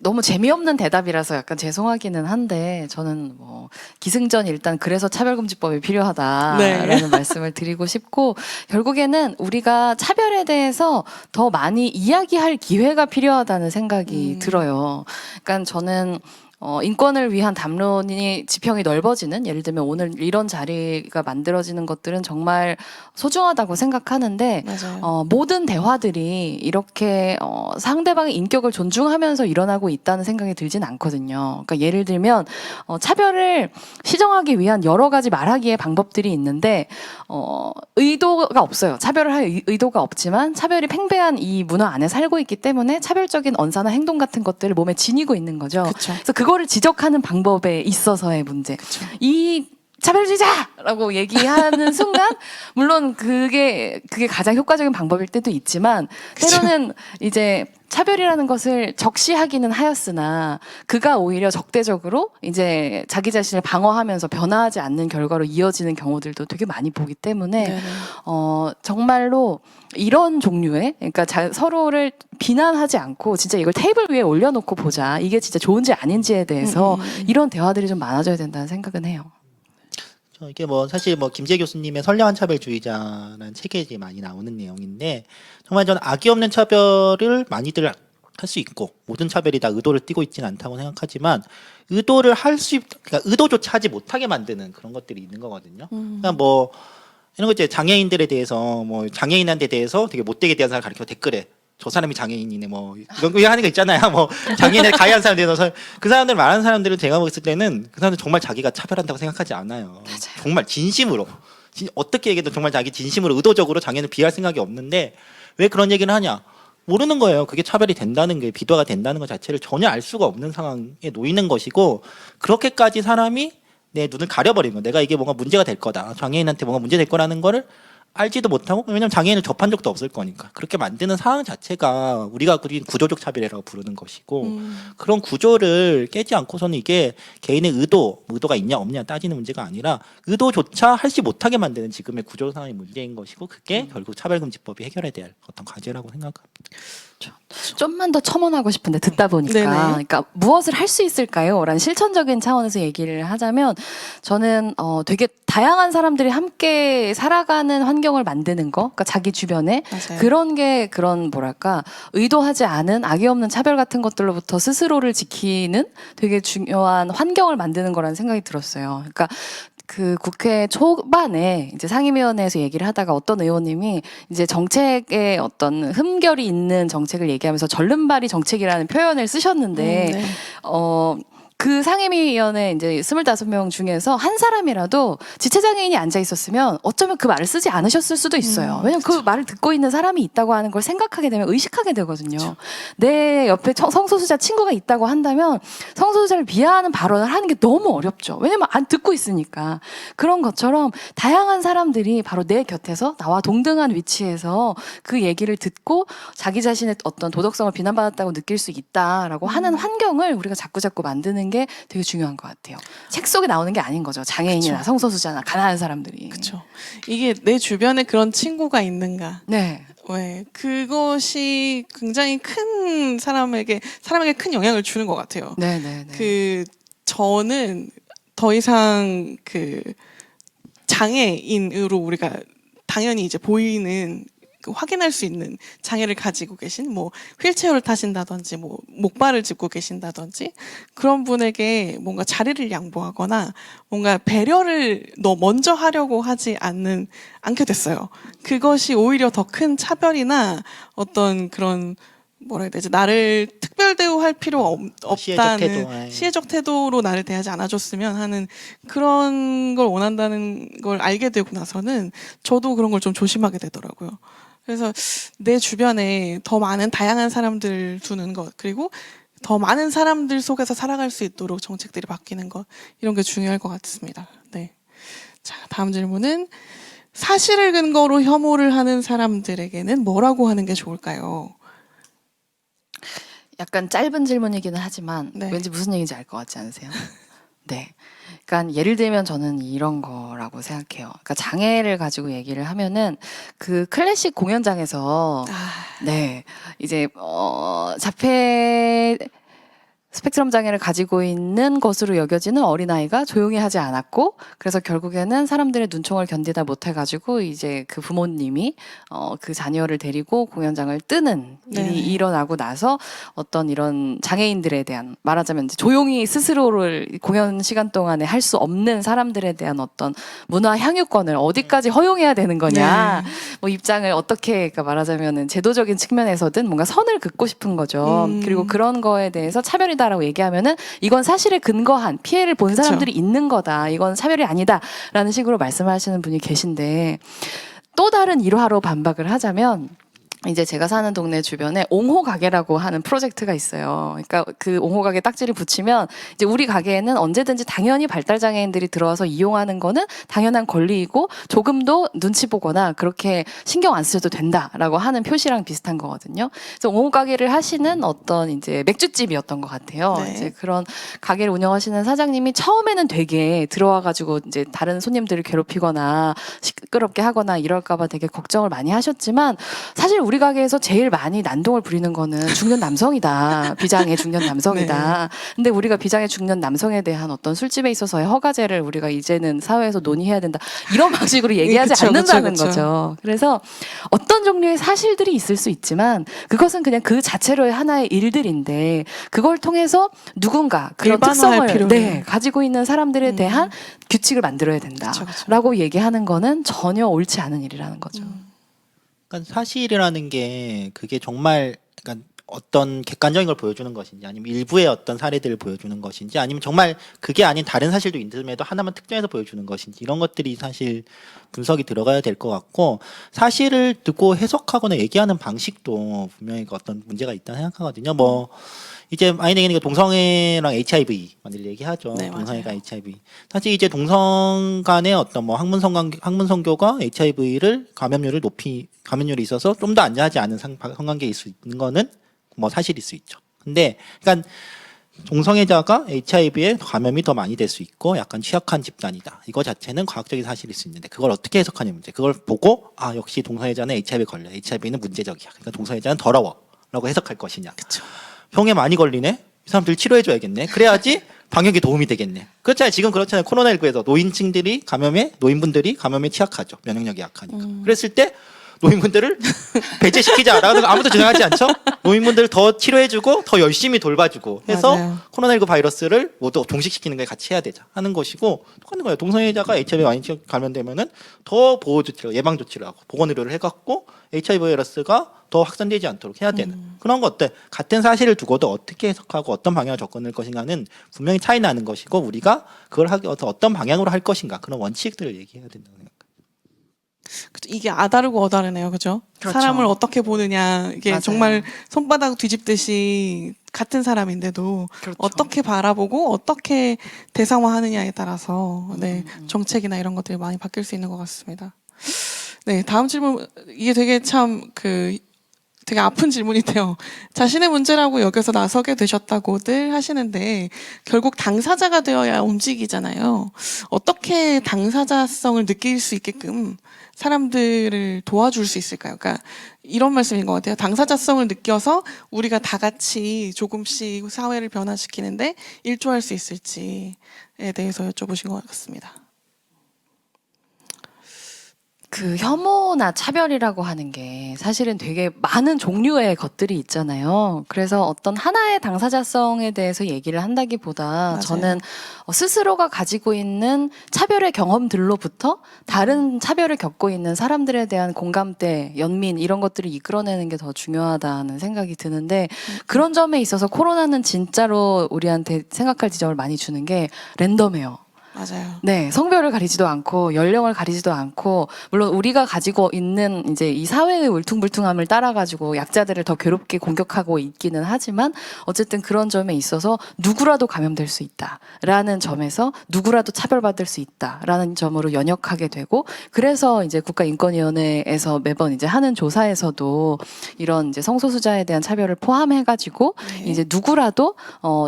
너무 재미없는 대답이라서 약간 죄송하기는 한데 저는 뭐 기승전 일단 그래서 차별금지법이 필요하다라는 말씀을 드리고 싶고 결국에는 우리가 차별에 대해서 더 많이 이야기할 기회가 필요하다는 생각이 들어요. 그러니까 저는 인권을 위한 담론이 지평이 넓어지는, 예를 들면 오늘 이런 자리가 만들어지는 것들은 정말 소중하다고 생각하는데
맞아요.
모든 대화들이 이렇게 상대방의 인격을 존중하면서 일어나고 있다는 생각이 들진 않거든요. 그러니까 예를 들면 차별을 시정하기 위한 여러 가지 말하기의 방법들이 있는데 의도가 없어요. 차별을 할 의도가 없지만 차별이 팽배한 이 문화 안에 살고 있기 때문에 차별적인 언사나 행동 같은 것들을 몸에 지니고 있는 거죠.
그쵸.
그래서 그거를 지적하는 방법에 있어서의 문제.
그쵸.
이 차별주의자라고 얘기하는 순간 물론 그게 가장 효과적인 방법일 때도 있지만 때로는 이제 차별이라는 것을 적시하기는 하였으나 그가 오히려 적대적으로 이제 자기 자신을 방어하면서 변화하지 않는 결과로 이어지는 경우들도 되게 많이 보기 때문에
네네.
정말로 이런 종류의, 그러니까 서로를 비난하지 않고 진짜 이걸 테이블 위에 올려놓고 보자, 이게 진짜 좋은지 아닌지에 대해서 이런 대화들이 좀 많아져야 된다는 생각은 해요.
이게 뭐 사실 뭐 김재 교수님의 선량한 차별주의자라는 책에 이제 많이 나오는 내용인데 정말 저는 악의 없는 차별을 많이들 할 수 있고 모든 차별이 다 의도를 띠고 있지는 않다고 생각하지만 의도를 그러니까 의도조차 하지 못하게 만드는 그런 것들이 있는 거거든요. 그러니까 뭐 이런 거 이제 장애인들에 대해서 뭐 장애인한테 대해서 되게 못되게 대한 사람 가르쳐 댓글에 저 사람이 장애인이네 뭐 이런 거 하는 거 있잖아요. 뭐 장애인에 가해한 사람들에 대해서 그 사람들 말하는 사람들은 제가 봤을 때는 그 사람들 정말 자기가 차별한다고 생각하지 않아요. 정말 진심으로 어떻게 얘기해도 정말 자기 진심으로 의도적으로 장애인을 비할 생각이 없는데 왜 그런 얘기를 하냐? 모르는 거예요. 그게 차별이 된다는 게 비도가 된다는 것 자체를 전혀 알 수가 없는 상황에 놓이는 것이고 그렇게까지 사람이 내 눈을 가려버린 거. 내가 이게 뭔가 문제가 될 거다. 장애인한테 뭔가 문제 될 거라는 거를 알지도 못하고 왜냐면 장애인을 접한 적도 없을 거니까 그렇게 만드는 상황 자체가 우리가 그린 구조적 차별이라고 부르는 것이고 그런 구조를 깨지 않고서는 이게 개인의 의도가 있냐 없냐 따지는 문제가 아니라 의도조차 하지 못하게 만드는 지금의 구조 상황의 문제인 것이고 그게 결국 차별금지법이 해결해야 될 어떤 과제라고 생각합니다.
좀만 더 첨언하고 싶은데 듣다 보니까
네네.
그러니까 무엇을 할 수 있을까요? 라는 실천적인 차원에서 얘기를 하자면 저는 되게 다양한 사람들이 함께 살아가는 환경을 만드는 거, 그러니까 자기 주변에
맞아요.
그런 뭐랄까 의도하지 않은 악의 없는 차별 같은 것들로부터 스스로를 지키는 되게 중요한 환경을 만드는 거라는 생각이 들었어요. 그러니까 그 국회 초반에 이제 상임위원회에서 얘기를 하다가 어떤 의원님이 이제 정책에 어떤 흠결이 있는 정책을 얘기하면서 절름발이 정책이라는 표현을 쓰셨는데
네.
그 상임위원회 이제 25명 중에서 한 사람이라도 지체장애인이 앉아 있었으면 어쩌면 그 말을 쓰지 않으셨을 수도 있어요. 왜냐면 그 말을 듣고 있는 사람이 있다고 하는 걸 생각하게 되면 의식하게 되거든요.
그쵸.
내 옆에 성소수자 친구가 있다고 한다면 성소수자를 비하하는 발언을 하는 게 너무 어렵죠. 왜냐면 안 듣고 있으니까. 그런 것처럼 다양한 사람들이 바로 내 곁에서 나와 동등한 위치에서 그 얘기를 듣고 자기 자신의 어떤 도덕성을 비난받았다고 느낄 수 있다라고 하는 환경을 우리가 자꾸자꾸 만드는 게 되게 중요한 것 같아요. 책 속에 나오는 게 아닌 거죠. 장애인이나
그쵸.
성소수자나 가난한 사람들이.
그렇죠. 이게 내 주변에 그런 친구가 있는가?
네.
왜 그것이 굉장히 큰 사람에게 큰 영향을 주는 것 같아요.
네네네.
저는 더 이상 장애인으로 우리가 당연히 이제 보이는 확인할 수 있는 장애를 가지고 계신 뭐 휠체어를 타신다든지 뭐 목발을 짚고 계신다든지 그런 분에게 뭔가 자리를 양보하거나 뭔가 배려를 먼저 하려고 하지 않게 됐어요. 그것이 오히려 더 큰 차별이나 어떤 그런 뭐라 해야 되지? 나를 특별 대우할 필요 없다는 시혜적 태도로 나를 대하지 않아줬으면 하는 그런 걸 원한다는 걸 알게 되고 나서는 저도 그런 걸 좀 조심하게 되더라고요. 그래서 내 주변에 더 많은 다양한 사람들 두는 것 그리고 더 많은 사람들 속에서 살아갈 수 있도록 정책들이 바뀌는 것 이런 게 중요할 것 같습니다. 네. 자, 다음 질문은 사실을 근거로 혐오를 하는 사람들에게는 뭐라고 하는 게 좋을까요?
약간 짧은 질문이기는 하지만
네.
왠지 무슨 얘기인지 알 것 같지 않으세요? 네. 그러니까 예를 들면 저는 이런 거라고 생각해요. 그러니까 장애를 가지고 얘기를 하면은 그 클래식 공연장에서 네 이제 자폐 스펙트럼 장애를 가지고 있는 것으로 여겨지는 어린아이가 조용히 하지 않았고, 그래서 결국에는 사람들의 눈총을 견디다 못해가지고 이제 그 부모님이 그 자녀를 데리고 공연장을 뜨는 일이
네네.
일어나고 나서 어떤 이런 장애인들에 대한, 말하자면 이제 조용히 스스로를 공연 시간 동안에 할 수 없는 사람들에 대한 어떤 문화 향유권을 어디까지 허용해야 되는 거냐,
네.
뭐 입장을 어떻게, 그러니까 말하자면은 제도적인 측면에서든 뭔가 선을 긋고 싶은 거죠. 그리고 그런 거에 대해서 차별이다라고 얘기하면은 이건 사실에 근거한 피해를 본
그쵸.
사람들이 있는 거다. 이건 차별이 아니다라는 식으로 말씀하시는 분이 계신데, 또 다른 일화로 반박을 하자면 이제 제가 사는 동네 주변에 옹호 가게라고 하는 프로젝트가 있어요. 그러니까 그 옹호 가게 딱지를 붙이면 이제 우리 가게에는 언제든지 당연히 발달 장애인들이 들어와서 이용하는 거는 당연한 권리이고 조금도 눈치 보거나 그렇게 신경 안 쓰셔도 된다라고 하는 표시랑 비슷한 거거든요. 그래서 옹호 가게를 하시는 어떤 이제 맥주집이었던 것 같아요.
네.
이제 그런 가게를 운영하시는 사장님이 처음에는 되게 들어와가지고 이제 다른 손님들을 괴롭히거나 시끄럽게 하거나 이럴까봐 되게 걱정을 많이 하셨지만, 사실 우리 가게에서 제일 많이 난동을 부리는 거는 중년 남성이다. 비장애 중년 남성이다. 근데 우리가 비장애 중년 남성에 대한 어떤 술집에 있어서의 허가제를 우리가 이제는 사회에서 논의해야 된다. 이런 방식으로 얘기하지
그쵸,
않는다는
그쵸, 그쵸.
거죠. 그래서 어떤 종류의 사실들이 있을 수 있지만 그것은 그냥 그 자체로의 하나의 일들인데, 그걸 통해서 누군가 그런
일반화할
특성을
필요는.
가지고 있는 사람들에 대한 규칙을 만들어야
그쵸, 그쵸.
된다라고 얘기하는 거는 전혀 옳지 않은 일이라는 거죠.
그러니까 사실이라는 게 그게 정말 그러니까 어떤 객관적인 걸 보여주는 것인지 아니면 일부의 어떤 사례들을 보여주는 것인지 아니면 정말 그게 아닌 다른 사실도 있음에도 하나만 특정해서 보여주는 것인지 이런 것들이 사실 분석이 들어가야 될 것 같고, 사실을 듣고 해석하거나 얘기하는 방식도 분명히 그 어떤 문제가 있다 생각하거든요. 뭐 이제 많이 얘기하는 게 동성애랑 HIV 만들 얘기하죠.
네,
동성애가
맞아요.
HIV. 사실 이제 동성 간의 어떤 뭐 학문 성교가 HIV를 감염률이 있어서 좀 더 안전하지 않은 성관계일 수 있는 거는 뭐 사실일 수 있죠. 근데 그러니까 동성애자가 HIV에 감염이 더 많이 될 수 있고 약간 취약한 집단이다. 이거 자체는 과학적인 사실일 수 있는데 그걸 어떻게 해석하냐 문제. 그걸 보고 아 역시 동성애자는 HIV에 걸려. HIV는 문제적이야. 그러니까 동성애자는 더러워라고 해석할 것이냐.
그쵸.
병에 많이 걸리네. 이 사람들 치료해줘야겠네. 그래야지 방역에 도움이 되겠네. 그렇잖아요. 지금 그렇잖아요. 코로나19에서 노인분들이 감염에 취약하죠. 면역력이 약하니까. 그랬을 때 노인분들을 배제시키자라고 아무도 주장하지 않죠. 노인분들을 더 치료해주고 더 열심히 돌봐주고 해서
맞아요.
코로나19 바이러스를 모두 종식시키는 걸 같이 해야 되자 하는 것이고, 똑같은 거예요. 동성애자가 HIV 많이 감염되면은 더 보호 조치를 예방 조치를 하고 보건 의료를 해갖고 HIV 바이러스가 더 확산되지 않도록 해야 되는 그런 것들. 같은 사실을 두고도 어떻게 해석하고 어떤 방향을 접근할 것인가는 분명히 차이 나는 것이고, 우리가 그걸 하기 어떤 방향으로 할 것인가 그런 원칙들을 얘기해야 된다고 생각합니다.
그쵸. 이게 아다르고 어다르네요. 그죠?
그렇죠.
사람을 어떻게 보느냐. 이게
맞아요.
정말 손바닥 뒤집듯이 같은 사람인데도
그렇죠.
어떻게 바라보고 어떻게 대상화하느냐에 따라서 네, 정책이나 이런 것들이 많이 바뀔 수 있는 것 같습니다. 네, 다음 질문. 이게 되게 참 되게 아픈 질문인데요. 자신의 문제라고 여겨서 나서게 되셨다고들 하시는데 결국 당사자가 되어야 움직이잖아요. 어떻게 당사자성을 느낄 수 있게끔 사람들을 도와줄 수 있을까요? 그러니까 이런 말씀인 것 같아요. 당사자성을 느껴서 우리가 다 같이 조금씩 사회를 변화시키는데 일조할 수 있을지에 대해서 여쭤보신 것 같습니다.
그 혐오나 차별이라고 하는 게 사실은 되게 많은 종류의 것들이 있잖아요. 그래서 어떤 하나의 당사자성에 대해서 얘기를 한다기보다
맞아요.
저는 스스로가 가지고 있는 차별의 경험들로부터 다른 차별을 겪고 있는 사람들에 대한 공감대, 연민 이런 것들을 이끌어내는 게 더 중요하다는 생각이 드는데, 그런 점에 있어서 코로나는 진짜로 우리한테 생각할 지점을 많이 주는 게 랜덤해요.
맞아요.
네, 성별을 가리지도 않고 연령을 가리지도 않고, 물론 우리가 가지고 있는 이제 이 사회의 울퉁불퉁함을 따라가지고 약자들을 더 괴롭게 공격하고 있기는 하지만 어쨌든 그런 점에 있어서 누구라도 감염될 수 있다라는 점에서 누구라도 차별받을 수 있다라는 점으로 연역하게 되고, 그래서 이제 국가인권위원회에서 매번 이제 하는 조사에서도 이런 이제 성소수자에 대한 차별을 포함해가지고
네.
이제 누구라도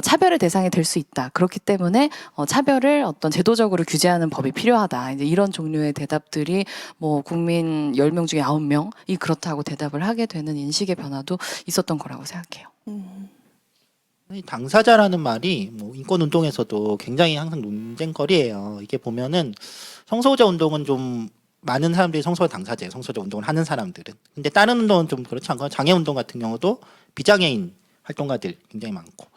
차별의 대상이 될 수 있다. 그렇기 때문에 차별을 어떤 제도적으로 규제하는 법이 필요하다. 이제 이런 종류의 대답들이 뭐 국민 10명 중에 9명이 그렇다고 대답을 하게 되는 인식의 변화도 있었던 거라고 생각해요.
당사자라는 말이 뭐 인권 운동에서도 굉장히 항상 논쟁거리예요. 이게 보면은 성소수자 운동은 좀 많은 사람들이 성소수자 당사자예요. 성소수자 운동을 하는 사람들은. 근데 다른 운동은 좀 그렇지 않고 장애 운동 같은 경우도 비장애인 활동가들 굉장히 많고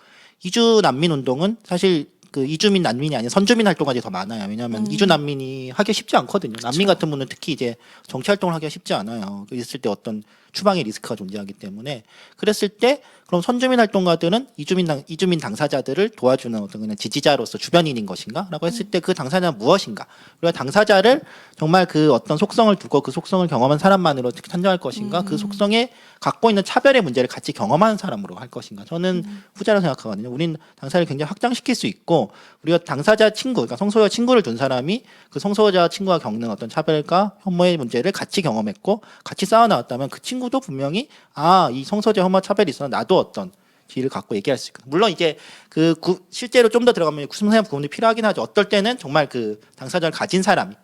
이주 난민 운동은 사실 그 이주민 난민이 아닌 선주민 활동가들이 더 많아요. 왜냐하면 이주 난민이 하기 쉽지 않거든요. 난민 같은 분은 특히 이제 정치 활동을 하기가 쉽지 않아요. 있을 때 어떤 추방의 리스크가 존재하기 때문에 그랬을 때 그럼 선주민 활동가들은 이주민 당사자들을 도와주는 어떤 그냥 지지자로서 주변인인 것인가라고 했을 때 그 당사자는 무엇인가? 우리가 당사자를 정말 그 어떤 속성을 두고 그 속성을 경험한 사람만으로 산정할 것인가? 그 속성에 갖고 있는 차별의 문제를 같이 경험하는 사람으로 할 것인가? 저는 후자라고 생각하거든요. 우린 당사자를 굉장히 확장시킬 수 있고 우리가 당사자 친구, 그러니까 성소수자 친구를 둔 사람이 그 성소수자 친구가 겪는 어떤 차별과 혐오의 문제를 같이 경험했고 같이 쌓아 나왔다면 그 친구도 분명히 이 성소수자 혐오 차별이 있어 나도 어떤 지위를 갖고 얘기할 수 있거든요. 물론 이제 실제로 좀 더 들어가면 구성사용 부분이 필요하긴 하죠. 어떨 때는 정말 그 당사자를 가진 사람이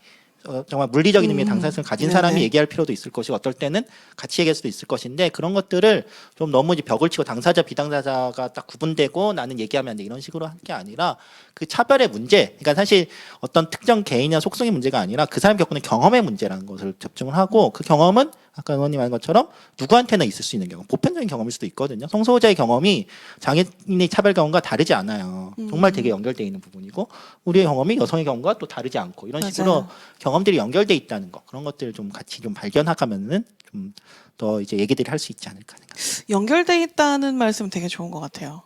정말 물리적인 의미의 당사자성을 가진 사람이
네네.
얘기할 필요도 있을 것이고 어떨 때는 같이 얘기할 수도 있을 것인데 그런 것들을 좀 너무 이제 벽을 치고 당사자 비당사자가 딱 구분되고 나는 얘기하면 안 돼 이런 식으로 할 게 아니라 그 차별의 문제 그러니까 사실 어떤 특정 개인이나 속성의 문제가 아니라 그 사람이 겪는 경험의 문제라는 것을 집중을 하고 그 경험은 아까 의원님 말한 것처럼 누구한테나 있을 수 있는 경험 보편적인 경험일 수도 있거든요. 성소수자의 경험이 장애인의 차별 경험과 다르지 않아요. 정말 되게 연결되어 있는 부분이고 우리의 경험이 여성의 경험과 또 다르지 않고 이런 식으로
맞아요.
경험들이 연결돼 있다는 거 그런 것들을 좀 같이 좀 발견하면은 좀 더 이제 얘기들이 할 수 있지 않을까 생각합니다.
연결돼 있다는 말씀 되게 좋은 것 같아요.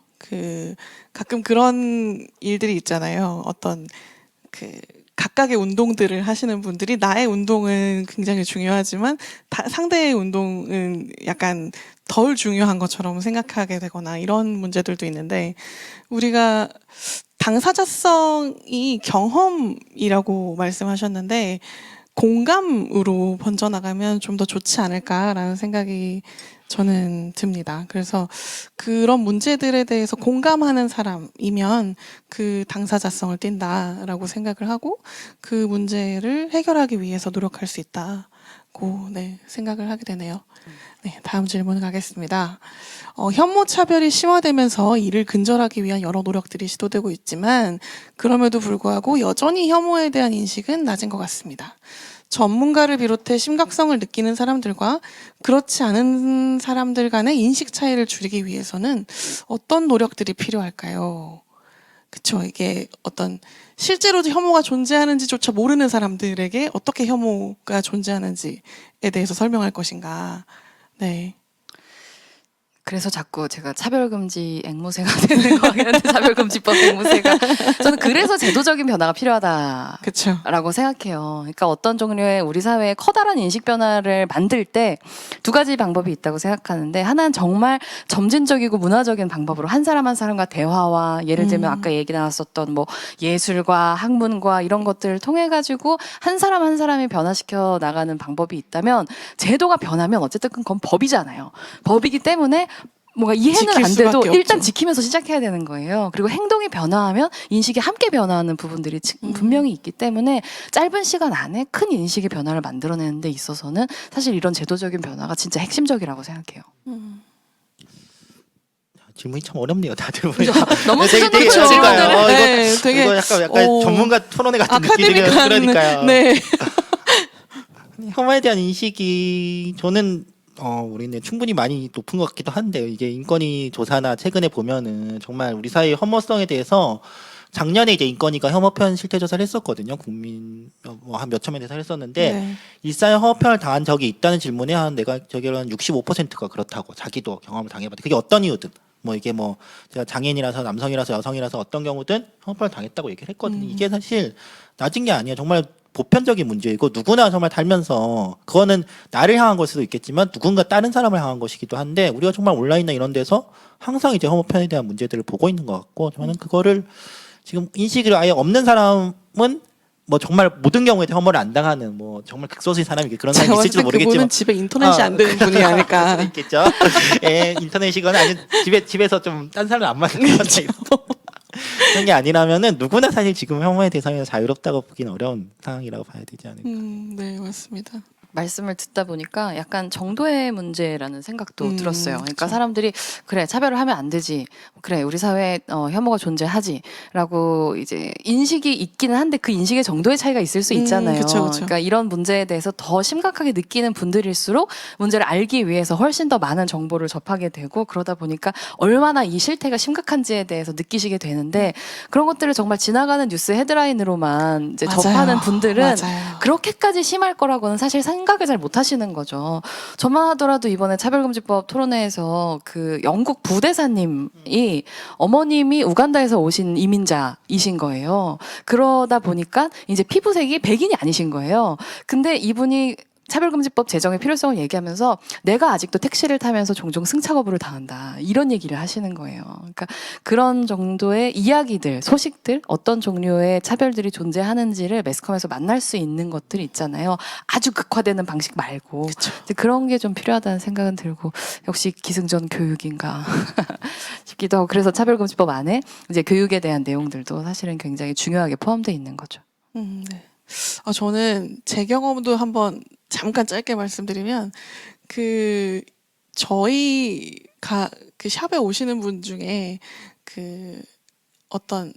가끔 그런 일들이 있잖아요. 어떤 각각의 운동들을 하시는 분들이 나의 운동은 굉장히 중요하지만 상대의 운동은 약간 덜 중요한 것처럼 생각하게 되거나 이런 문제들도 있는데 우리가 당사자성이 경험이라고 말씀하셨는데 공감으로 번져나가면 좀 더 좋지 않을까라는 생각이 저는 듭니다. 그래서 그런 문제들에 대해서 공감하는 사람이면 그 당사자성을 띈다라고 생각을 하고 그 문제를 해결하기 위해서 노력할 수 있다고 생각을 하게 되네요. 네, 다음 질문 가겠습니다. 혐오 차별이 심화되면서 이를 근절하기 위한 여러 노력들이 시도되고 있지만 그럼에도 불구하고 여전히 혐오에 대한 인식은 낮은 것 같습니다. 전문가를 비롯해 심각성을 느끼는 사람들과 그렇지 않은 사람들 간의 인식 차이를 줄이기 위해서는 어떤 노력들이 필요할까요? 그쵸. 이게 어떤 실제로 혐오가 존재하는지조차 모르는 사람들에게 어떻게 혐오가 존재하는지에 대해서 설명할 것인가. 네.
그래서 자꾸 제가 차별금지 앵무새가 되는 거 같는데 차별금지법 앵무새가 저는 그래서 제도적인 변화가 필요하다.
그쵸.
라고 생각해요. 그러니까 어떤 종류의 우리 사회의 커다란 인식 변화를 만들 때 두 가지 방법이 있다고 생각하는데 하나는 정말 점진적이고 문화적인 방법으로 한 사람 한 사람과 대화와 예를 들면 아까 얘기 나왔었던 뭐 예술과 학문과 이런 것들을 통해 가지고 한 사람 한 사람이 변화시켜 나가는 방법이 있다면 제도가 변하면 어쨌든 그건 법이잖아요. 법이기 때문에 뭔가 이해는
지킬
안 돼도
수밖에
일단
없죠.
지키면서 시작해야 되는 거예요. 그리고 행동이 변화하면 인식이 함께 변화하는 부분들이 분명히 있기 때문에 짧은 시간 안에 큰 인식의 변화를 만들어내는 데 있어서는 사실 이런 제도적인 변화가 진짜 핵심적이라고 생각해요.
질문이 참 어렵네요. 다들
너무
되게
수준으로
어려워요.
네, 되게
이거 약간 전문가 토론회 같은 느낌이에요.
아카데믹한
그러니까요.
네.
혐오에 대한 인식이 저는 우리는 충분히 많이 높은 것 같기도 한데요. 이게 인권위 조사나 최근에 보면은 정말 우리 사회의 혐오성에 대해서 작년에 이제 인권위가 혐오 표현 실태 조사를 했었거든요. 국민 한 몇천 명에 대해서 했었는데
네.
일상에 혐오 표현을 당한 적이 있다는 질문에 한 내가 저기로 한 65%가 그렇다고 자기도 경험을 당해봤다. 그게 어떤 이유든 뭐 이게 뭐 제가 장애인이라서 남성이라서 여성이라서 어떤 경우든 혐오 표현을 당했다고 얘기를 했거든요. 이게 사실 낮은 게 아니에요. 정말 보편적인 문제이고 누구나 정말 살면서 그거는 나를 향한 걸 수도 있겠지만 누군가 다른 사람을 향한 것이기도 한데 우리가 정말 온라인이나 이런 데서 항상 이제 혐오 표현에 대한 문제들을 보고 있는 것 같고 저는 그거를 지금 인식이 아예 없는 사람은 뭐 정말 모든 경우에 혐오를 안 당하는 뭐 정말 극소수의 사람이 그런 사람이 있을지도 모르겠지만
그분은 집에 인터넷이 안 되는 분이
그럴
아닐까.
수도 있겠죠. 예, 인터넷이거나 아니면 집에서 좀 딴 사람을 안 만나거나 그런 게 아니라면은 누구나 사실 지금 혐오의 대상에서 자유롭다고 보기는 어려운 상황이라고 봐야 되지 않을까.
네, 맞습니다.
말씀을 듣다 보니까 약간 정도의 문제라는 생각도 들었어요. 그러니까
그쵸.
사람들이 그래 차별을 하면 안 되지, 그래 우리 사회에 혐오가 존재하지라고 이제 인식이 있기는 한데 그 인식의 정도의 차이가 있을 수 있잖아요.
그쵸, 그쵸.
그러니까 이런 문제에 대해서 더 심각하게 느끼는 분들일수록 문제를 알기 위해서 훨씬 더 많은 정보를 접하게 되고 그러다 보니까 얼마나 이 실태가 심각한지에 대해서 느끼시게 되는데 그런 것들을 정말 지나가는 뉴스 헤드라인으로만 이제
맞아요.
접하는 분들은
맞아요.
그렇게까지 심할 거라고는 사실 생각을 잘 못 하시는 거죠. 저만 하더라도 이번에 차별금지법 토론회에서 그 영국 부대사님이 어머님이 우간다에서 오신 이민자이신 거예요. 그러다 보니까 이제 피부색이 백인이 아니신 거예요. 근데 이분이 차별금지법 제정의 필요성을 얘기하면서 내가 아직도 택시를 타면서 종종 승차거부를 당한다. 이런 얘기를 하시는 거예요. 그러니까 그런 정도의 이야기들, 소식들, 어떤 종류의 차별들이 존재하는지를 매스컴에서 만날 수 있는 것들이 있잖아요. 아주 극화되는 방식 말고. 이제 그런 게 좀 필요하다는 생각은 들고 역시 기승전 교육인가 싶기도 하고 그래서 차별금지법 안에 이제 교육에 대한 내용들도 사실은 굉장히 중요하게 포함되어 있는 거죠.
네. 저는 제 경험도 한번 잠깐 짧게 말씀드리면 저희가 그 샵에 오시는 분 중에 그 어떤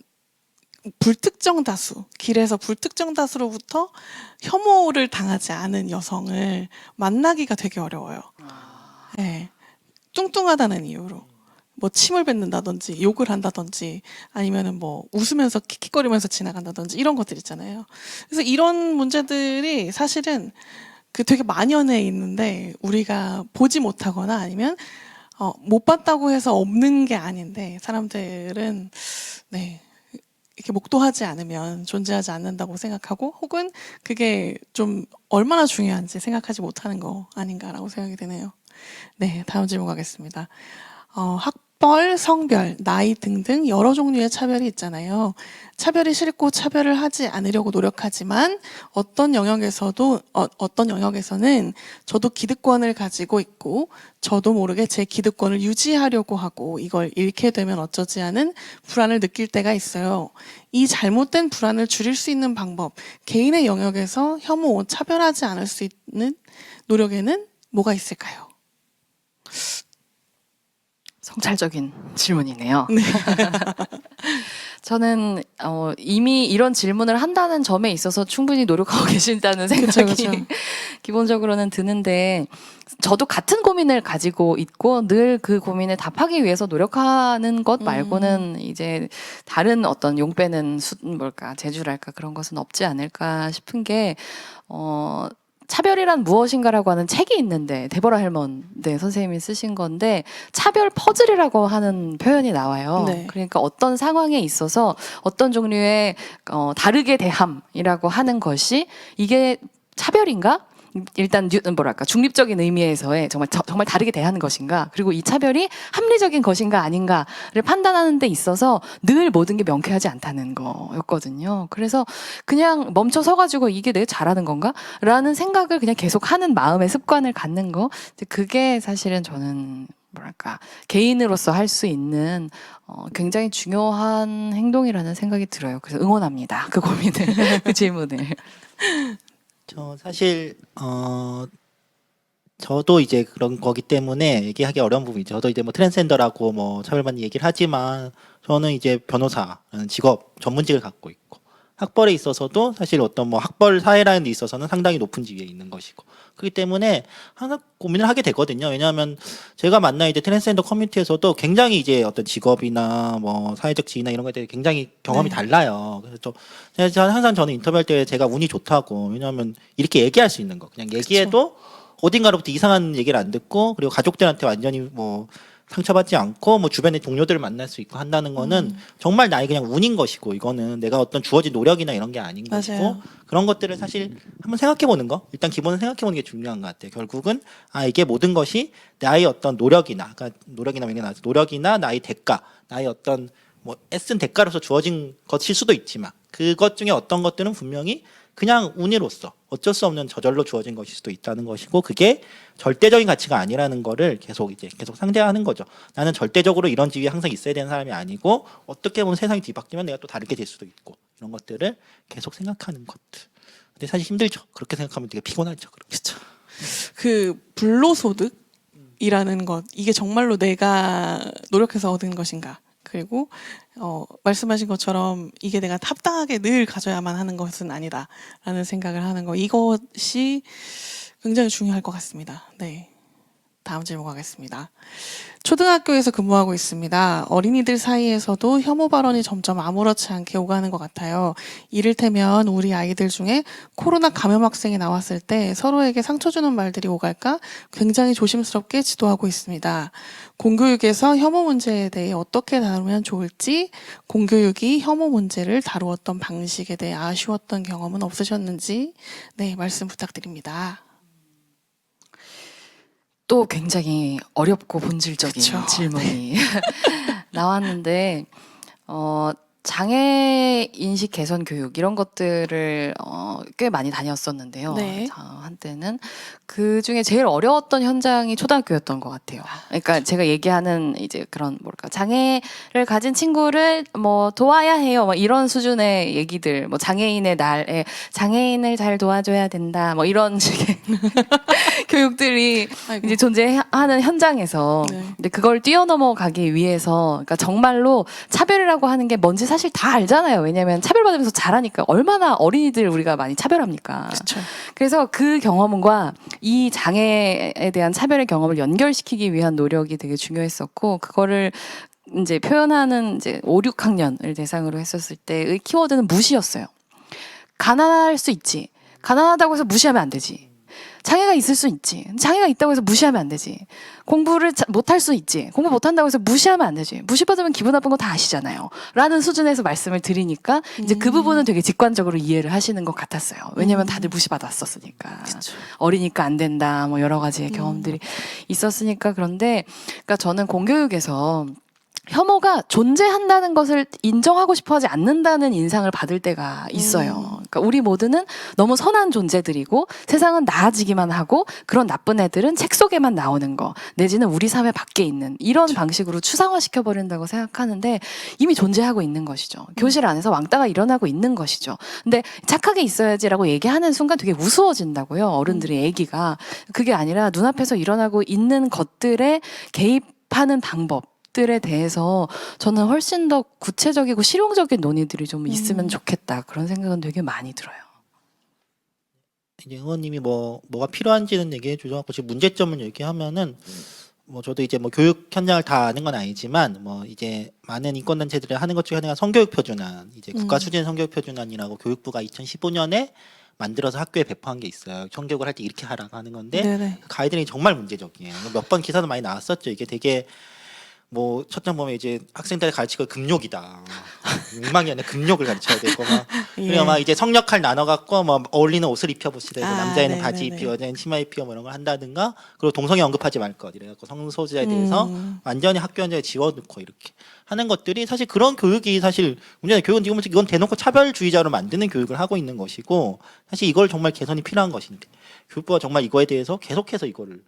불특정 다수, 길에서 불특정 다수로부터 혐오를 당하지 않은 여성을 만나기가 되게 어려워요. 네. 뚱뚱하다는 이유로. 뭐 침을 뱉는다든지 욕을 한다든지 아니면은 뭐 웃으면서 킥킥거리면서 지나간다든지 이런 것들 있잖아요. 그래서 이런 문제들이 사실은 그 되게 만연해 있는데 우리가 보지 못하거나 아니면 못 봤다고 해서 없는 게 아닌데 사람들은 네. 이렇게 목도하지 않으면 존재하지 않는다고 생각하고 혹은 그게 좀 얼마나 중요한지 생각하지 못하는 거 아닌가라고 생각이 되네요. 네, 다음 질문 가겠습니다. 학벌, 성별, 나이 등등 여러 종류의 차별이 있잖아요. 차별이 싫고 차별을 하지 않으려고 노력하지만 어떤 영역에서는 저도 기득권을 가지고 있고 저도 모르게 제 기득권을 유지하려고 하고 이걸 잃게 되면 어쩌지 않은 불안을 느낄 때가 있어요. 이 잘못된 불안을 줄일 수 있는 방법, 개인의 영역에서 혐오, 차별하지 않을 수 있는 노력에는 뭐가 있을까요?
성찰적인 질문이네요. 저는 이미 이런 질문을 한다는 점에 있어서 충분히 노력하고 계신다는 생각이
그쵸.
기본적으로는 드는데 저도 같은 고민을 가지고 있고 늘 그 고민에 답하기 위해서 노력하는 것 말고는 이제 다른 어떤 용 빼는 재주랄까 그런 것은 없지 않을까 싶은 게 차별이란 무엇인가라고 하는 책이 있는데 데보라 헬먼 선생님이 쓰신 건데 차별 퍼즐이라고 하는 표현이 나와요.
네.
그러니까 어떤 상황에 있어서 어떤 종류의 다르게 대함이라고 하는 것이 이게 차별인가? 일단 중립적인 의미에서의 정말 다르게 대하는 것인가 그리고 이 차별이 합리적인 것인가 아닌가를 판단하는 데 있어서 늘 모든 게 명쾌하지 않다는 거였거든요. 그래서 그냥 멈춰 서가지고 이게 내가 잘하는 건가? 라는 생각을 그냥 계속 하는 마음의 습관을 갖는 거 그게 사실은 저는 개인으로서 할 수 있는 굉장히 중요한 행동이라는 생각이 들어요. 그래서 응원합니다. 그 고민을 그 질문을.
저 사실 저도 이제 그런 거기 때문에 얘기하기 어려운 부분이죠. 저도 이제 뭐 트랜스젠더라고 뭐 차별받는 얘기를 하지만 저는 이제 변호사라는 직업 전문직을 갖고 있고 학벌에 있어서도 사실 어떤 뭐 학벌 사회라는 데 있어서는 상당히 높은 지위에 있는 것이고 그렇기 때문에 항상 고민을 하게 되거든요. 왜냐하면 제가 만난 이제 트랜스젠더 커뮤니티에서도 굉장히 이제 어떤 직업이나 뭐 사회적 지위나 이런 거에 대해 굉장히 경험이 달라요. 그래서 저는 인터뷰할 때 제가 운이 좋다고 왜냐하면 이렇게 얘기할 수 있는 거 그냥 얘기해도 어딘가로부터 이상한 얘기를 안 듣고 그리고 가족들한테 완전히 뭐 상처받지 않고 뭐 주변의 동료들을 만날 수 있고 한다는 거는 정말 나의 그냥 운인 것이고 이거는 내가 어떤 주어진 노력이나 이런 게 아닌 것이고
맞아요.
그런 것들을 사실 한번 생각해 보는 거 일단 기본은 생각해 보는 게 중요한 것 같아요. 결국은 이게 모든 것이 나의 어떤 노력이나 나의 대가 나의 어떤 뭐 애쓴 대가로서 주어진 것일 수도 있지만 그것 중에 어떤 것들은 분명히 그냥 운이로서 어쩔 수 없는 저절로 주어진 것일 수도 있다는 것이고 그게 절대적인 가치가 아니라는 거를 계속 상대하는 거죠. 나는 절대적으로 이런 지위에 항상 있어야 되는 사람이 아니고 어떻게 보면 세상이 뒤바뀌면 내가 또 다르게 될 수도 있고 이런 것들을 계속 생각하는 것들. 근데 사실 힘들죠. 그렇게 생각하면 되게 피곤하죠. 그렇죠.
그 불로소득이라는 것, 이게 정말로 내가 노력해서 얻은 것인가? 그리고 말씀하신 것처럼 이게 내가 합당하게 늘 가져야만 하는 것은 아니다라는 생각을 하는 거, 이것이 굉장히 중요할 것 같습니다. 네. 다음 질문 가겠습니다. 초등학교에서 근무하고 있습니다. 어린이들 사이에서도 혐오 발언이 점점 아무렇지 않게 오가는 것 같아요. 이를테면 우리 아이들 중에 코로나 감염 학생이 나왔을 때 서로에게 상처 주는 말들이 오갈까 굉장히 조심스럽게 지도하고 있습니다. 공교육에서 혐오 문제에 대해 어떻게 다루면 좋을지, 공교육이 혐오 문제를 다루었던 방식에 대해 아쉬웠던 경험은 없으셨는지, 네, 말씀 부탁드립니다.
또 굉장히 어렵고 본질적인
그쵸.
질문이 나왔는데 장애 인식 개선 교육 이런 것들을 꽤 많이 다녔었는데요.
네.
한때는 그 중에 제일 어려웠던 현장이 초등학교였던 것 같아요. 그러니까 제가 얘기하는 이제 그런 뭐랄까 장애를 가진 친구를 뭐 도와야 해요. 뭐 이런 수준의 얘기들, 뭐 장애인의 날에 장애인을 잘 도와줘야 된다. 뭐 이런 식의 교육들이
아이고.
이제 존재하는 현장에서
네.
근데 그걸 뛰어넘어가기 위해서 그러니까 정말로 차별이라고 하는 게 뭔지 사실 다 알잖아요. 왜냐하면 차별받으면서 자라니까 얼마나 어린이들 우리가 많이 차별합니까.
그렇죠.
그래서 그 경험과 이 장애에 대한 차별의 경험을 연결시키기 위한 노력이 되게 중요했었고 그거를 이제 표현하는 이제 5, 6학년을 대상으로 했었을 때의 키워드는 무시였어요. 가난할 수 있지. 가난하다고 해서 무시하면 안 되지. 장애가 있을 수 있지. 장애가 있다고 해서 무시하면 안 되지. 공부를 못할 수 있지. 공부 못한다고 해서 무시하면 안 되지. 무시받으면 기분 나쁜 거 다 아시잖아요. 라는 수준에서 말씀을 드리니까 이제 그 부분은 되게 직관적으로 이해를 하시는 것 같았어요. 왜냐면 다들 무시받았었으니까.
그쵸.
어리니까 안 된다. 뭐 여러 가지의 경험들이 있었으니까. 그런데 그러니까 저는 공교육에서 혐오가 존재한다는 것을 인정하고 싶어 하지 않는다는 인상을 받을 때가 있어요. 그러니까 우리 모두는 너무 선한 존재들이고 세상은 나아지기만 하고 그런 나쁜 애들은 책 속에만 나오는 거 내지는 우리 사회 밖에 있는 이런 방식으로 추상화시켜버린다고 생각하는데 이미 존재하고 있는 것이죠. 교실 안에서 왕따가 일어나고 있는 것이죠. 근데 착하게 있어야지라고 얘기하는 순간 되게 우스워진다고요. 어른들의 얘기가. 그게 아니라 눈앞에서 일어나고 있는 것들에 개입하는 방법 들에 대해서 저는 훨씬 더 구체적이고 실용적인 논의들이 좀 있으면 좋겠다 그런 생각은 되게 많이 들어요.
이제 의원님이 뭐가 필요한지는 얘기해 주셔서 지금 문제점을 얘기하면은 뭐 저도 이제 뭐 교육 현장을 다 아는 건 아니지만 뭐 이제 많은 인권단체들이 하는 것 중에 하나가 성교육 표준안, 이제 국가 수준 성교육 표준안이라고 교육부가 2015년에 만들어서 학교에 배포한 게 있어요. 성교육을 할 때 이렇게 하라고 하는 건데
네네.
그 가이드라인이 정말 문제적이에요. 몇 번 기사도 많이 나왔었죠. 이게 되게 뭐 첫장 보면 이제 학생들 가르치고 금욕이다. 욕망이 아니라 금욕을 가르쳐야 되고 막 그리고 막 이제 성역할 나눠 갖고 뭐 어울리는 옷을 입혀보시라 해서 남자애는
네네네.
바지 입히고 여자애는 치마 입히고 뭐 이런 걸 한다든가 그리고 동성애 언급하지 말 것 이래갖고 성소수자에 대해서 완전히 학교 현장에 지워놓고 이렇게 하는 것들이 사실 그런 교육이 사실 문제는 교육은 지금 이건 대놓고 차별주의자로 만드는 교육을 하고 있는 것이고 사실 이걸 정말 개선이 필요한 것인데 교육부가 정말 이거에 대해서 계속해서 이거를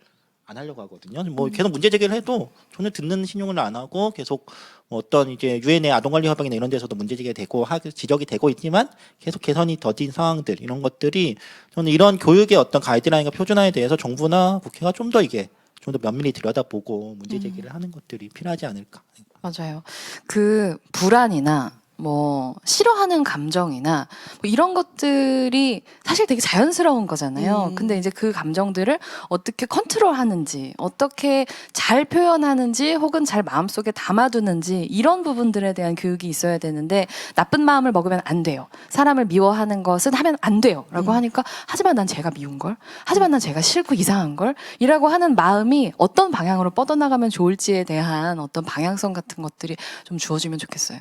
안 하려고 하거든요. 뭐 계속 문제 제기를 해도 전혀 듣는 신용을 안 하고 계속 뭐 어떤 이제 유엔의 아동관리협약이나 이런 데서도 문제 제기가 되고 지적이 되고 있지만 계속 개선이 더딘 상황들 이런 것들이 저는 이런 교육의 어떤 가이드라인과 표준화에 대해서 정부나 국회가 좀 더 이게 좀 더 면밀히 들여다보고 문제 제기를 하는 것들이 필요하지 않을까.
맞아요. 그 불안이나 뭐 싫어하는 감정이나 뭐 이런 것들이 사실 되게 자연스러운 거잖아요. 근데 이제 그 감정들을 어떻게 컨트롤하는지, 어떻게 잘 표현하는지, 혹은 잘 마음속에 담아두는지 이런 부분들에 대한 교육이 있어야 되는데 나쁜 마음을 먹으면 안 돼요. 사람을 미워하는 것은 하면 안 돼요라고 하니까 하지만 난 쟤가 미운 걸, 하지만 난 쟤가 싫고 이상한 걸이라고 하는 마음이 어떤 방향으로 뻗어나가면 좋을지에 대한 어떤 방향성 같은 것들이 좀 주어지면 좋겠어요.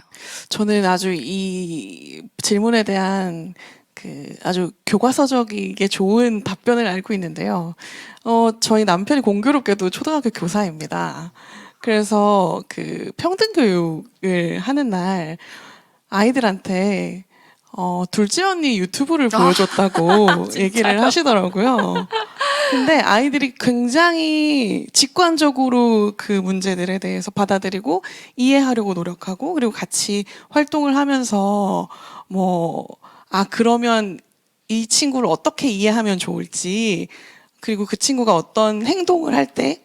저는 아주 이 질문에 대한 그 아주 교과서적이게 좋은 답변을 알고 있는데요. 저희 남편이 공교롭게도 초등학교 교사입니다. 그래서 그 평등 교육을 하는 날 아이들한테 둘째 언니 유튜브를 보여줬다고 얘기를 하시더라고요. 근데 아이들이 굉장히 직관적으로 그 문제들에 대해서 받아들이고 이해하려고 노력하고 그리고 같이 활동을 하면서 그러면 이 친구를 어떻게 이해하면 좋을지 그리고 그 친구가 어떤 행동을 할 때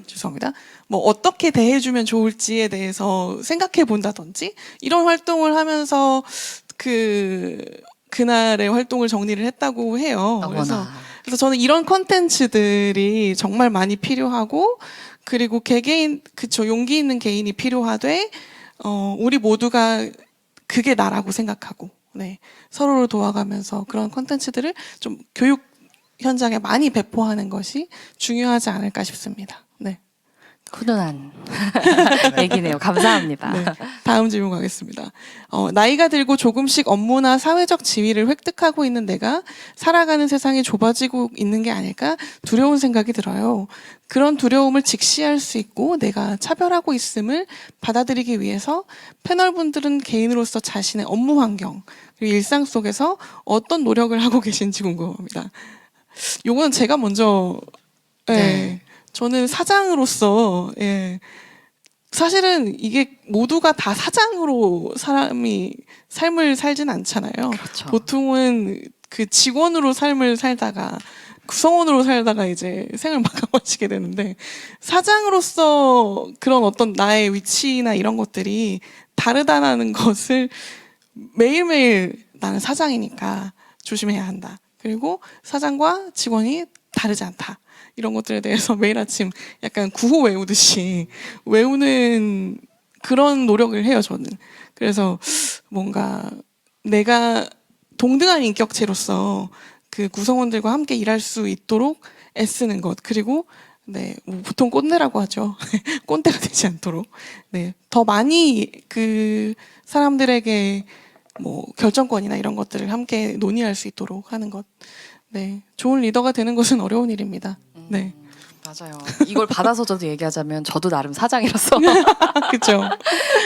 죄송합니다. 뭐 어떻게 대해주면 좋을지에 대해서 생각해 본다든지 이런 활동을 하면서 그날의 활동을 정리를 했다고 해요. 그래서 저는 이런 컨텐츠들이 정말 많이 필요하고 그리고 개개인 그쵸 용기 있는 개인이 필요하되 우리 모두가 그게 나라고 생각하고 네, 서로를 도와가면서 그런 컨텐츠들을 좀 교육 현장에 많이 배포하는 것이 중요하지 않을까 싶습니다. 네.
훈훈한 얘기네요. 감사합니다.
네, 다음 질문 가겠습니다. 나이가 들고 조금씩 업무나 사회적 지위를 획득하고 있는 내가 살아가는 세상이 좁아지고 있는 게 아닐까 두려운 생각이 들어요. 그런 두려움을 직시할 수 있고 내가 차별하고 있음을 받아들이기 위해서 패널분들은 개인으로서 자신의 업무 환경 그리고 일상 속에서 어떤 노력을 하고 계신지 궁금합니다. 요거는 제가 먼저
네.
저는 사장으로서 사실은 이게 모두가 다 사장으로 사람이 삶을 살진 않잖아요.
그렇죠.
보통은 그 직원으로 삶을 살다가 구성원으로 살다가 이제 생을 마감하시게 되는데 사장으로서 그런 어떤 나의 위치나 이런 것들이 다르다는 것을 매일매일 나는 사장이니까 조심해야 한다. 그리고 사장과 직원이 다르지 않다. 이런 것들에 대해서 매일 아침 약간 구호 외우듯이 외우는 그런 노력을 해요, 저는. 그래서 뭔가 내가 동등한 인격체로서 그 구성원들과 함께 일할 수 있도록 애쓰는 것. 그리고 네, 뭐 보통 꼰대라고 하죠. 꼰대가 되지 않도록. 네, 더 많이 그 사람들에게 뭐 결정권이나 이런 것들을 함께 논의할 수 있도록 하는 것. 네, 좋은 리더가 되는 것은 어려운 일입니다. 네,
맞아요. 이걸 받아서 저도 얘기하자면 저도 나름 사장이라서
그렇죠.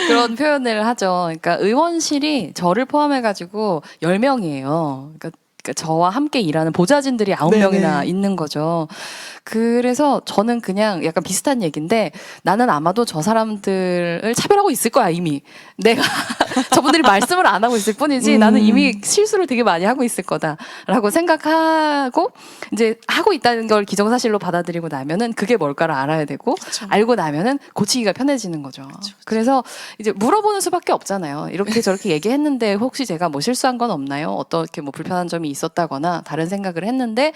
그런 표현을 하죠. 그러니까 의원실이 저를 포함해가지고 10명이에요. 그러니까 저와 함께 일하는 보좌진들이 9명이나
네네.
있는 거죠. 그래서 저는 그냥 약간 비슷한 얘기인데 나는 아마도 저 사람들을 차별하고 있을 거야 이미. 내가 저분들이 말씀을 안 하고 있을 뿐이지 나는 이미 실수를 되게 많이 하고 있을 거다라고 생각하고 이제 하고 있다는 걸 기정사실로 받아들이고 나면은 그게 뭘까를 알아야 되고
그쵸.
알고 나면은 고치기가 편해지는 거죠. 그래서 이제 물어보는 수밖에 없잖아요. 이렇게 저렇게 얘기했는데 혹시 제가 뭐 실수한 건 없나요? 어떻게 뭐 불편한 점이 있었다거나 다른 생각을 했는데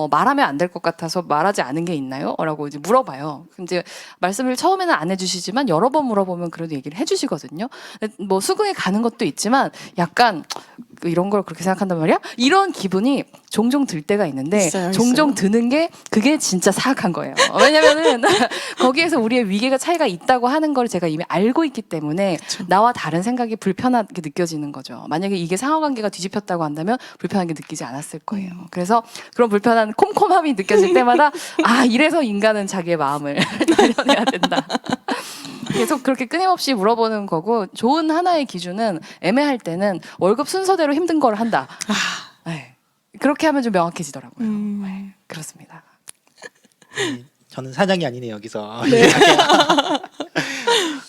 말하면 안 될 것 같아서 말하지 않은 게 있나요? 라고 이제 물어봐요. 그럼 이제 말씀을 처음에는 안 해주시지만 여러 번 물어보면 그래도 얘기를 해주시거든요. 뭐 수긍에 가는 것도 있지만 약간 이런 걸 그렇게 생각한단 말이야? 이런 기분이 종종 들 때가 있는데
있어요,
종종
있어요.
드는 게 그게 진짜 사악한 거예요. 왜냐면은 거기에서 우리의 위계가 차이가 있다고 하는 걸 제가 이미 알고 있기 때문에
그쵸.
나와 다른 생각이 불편하게 느껴지는 거죠. 만약에 이게 상호관계가 뒤집혔다고 한다면 불편하게 느끼지 않았을 거예요. 그래서 그런 불편한 콤콤함이 느껴질 때마다 아 이래서 인간은 자기의 마음을 단련해야 된다. 계속 그렇게 끊임없이 물어보는 거고 좋은 하나의 기준은 애매할 때는 월급 순서대로 힘든 걸 한다. 네. 그렇게 하면 좀 명확해지더라고요. 네. 그렇습니다.
저는 사장이 아니네요 여기서.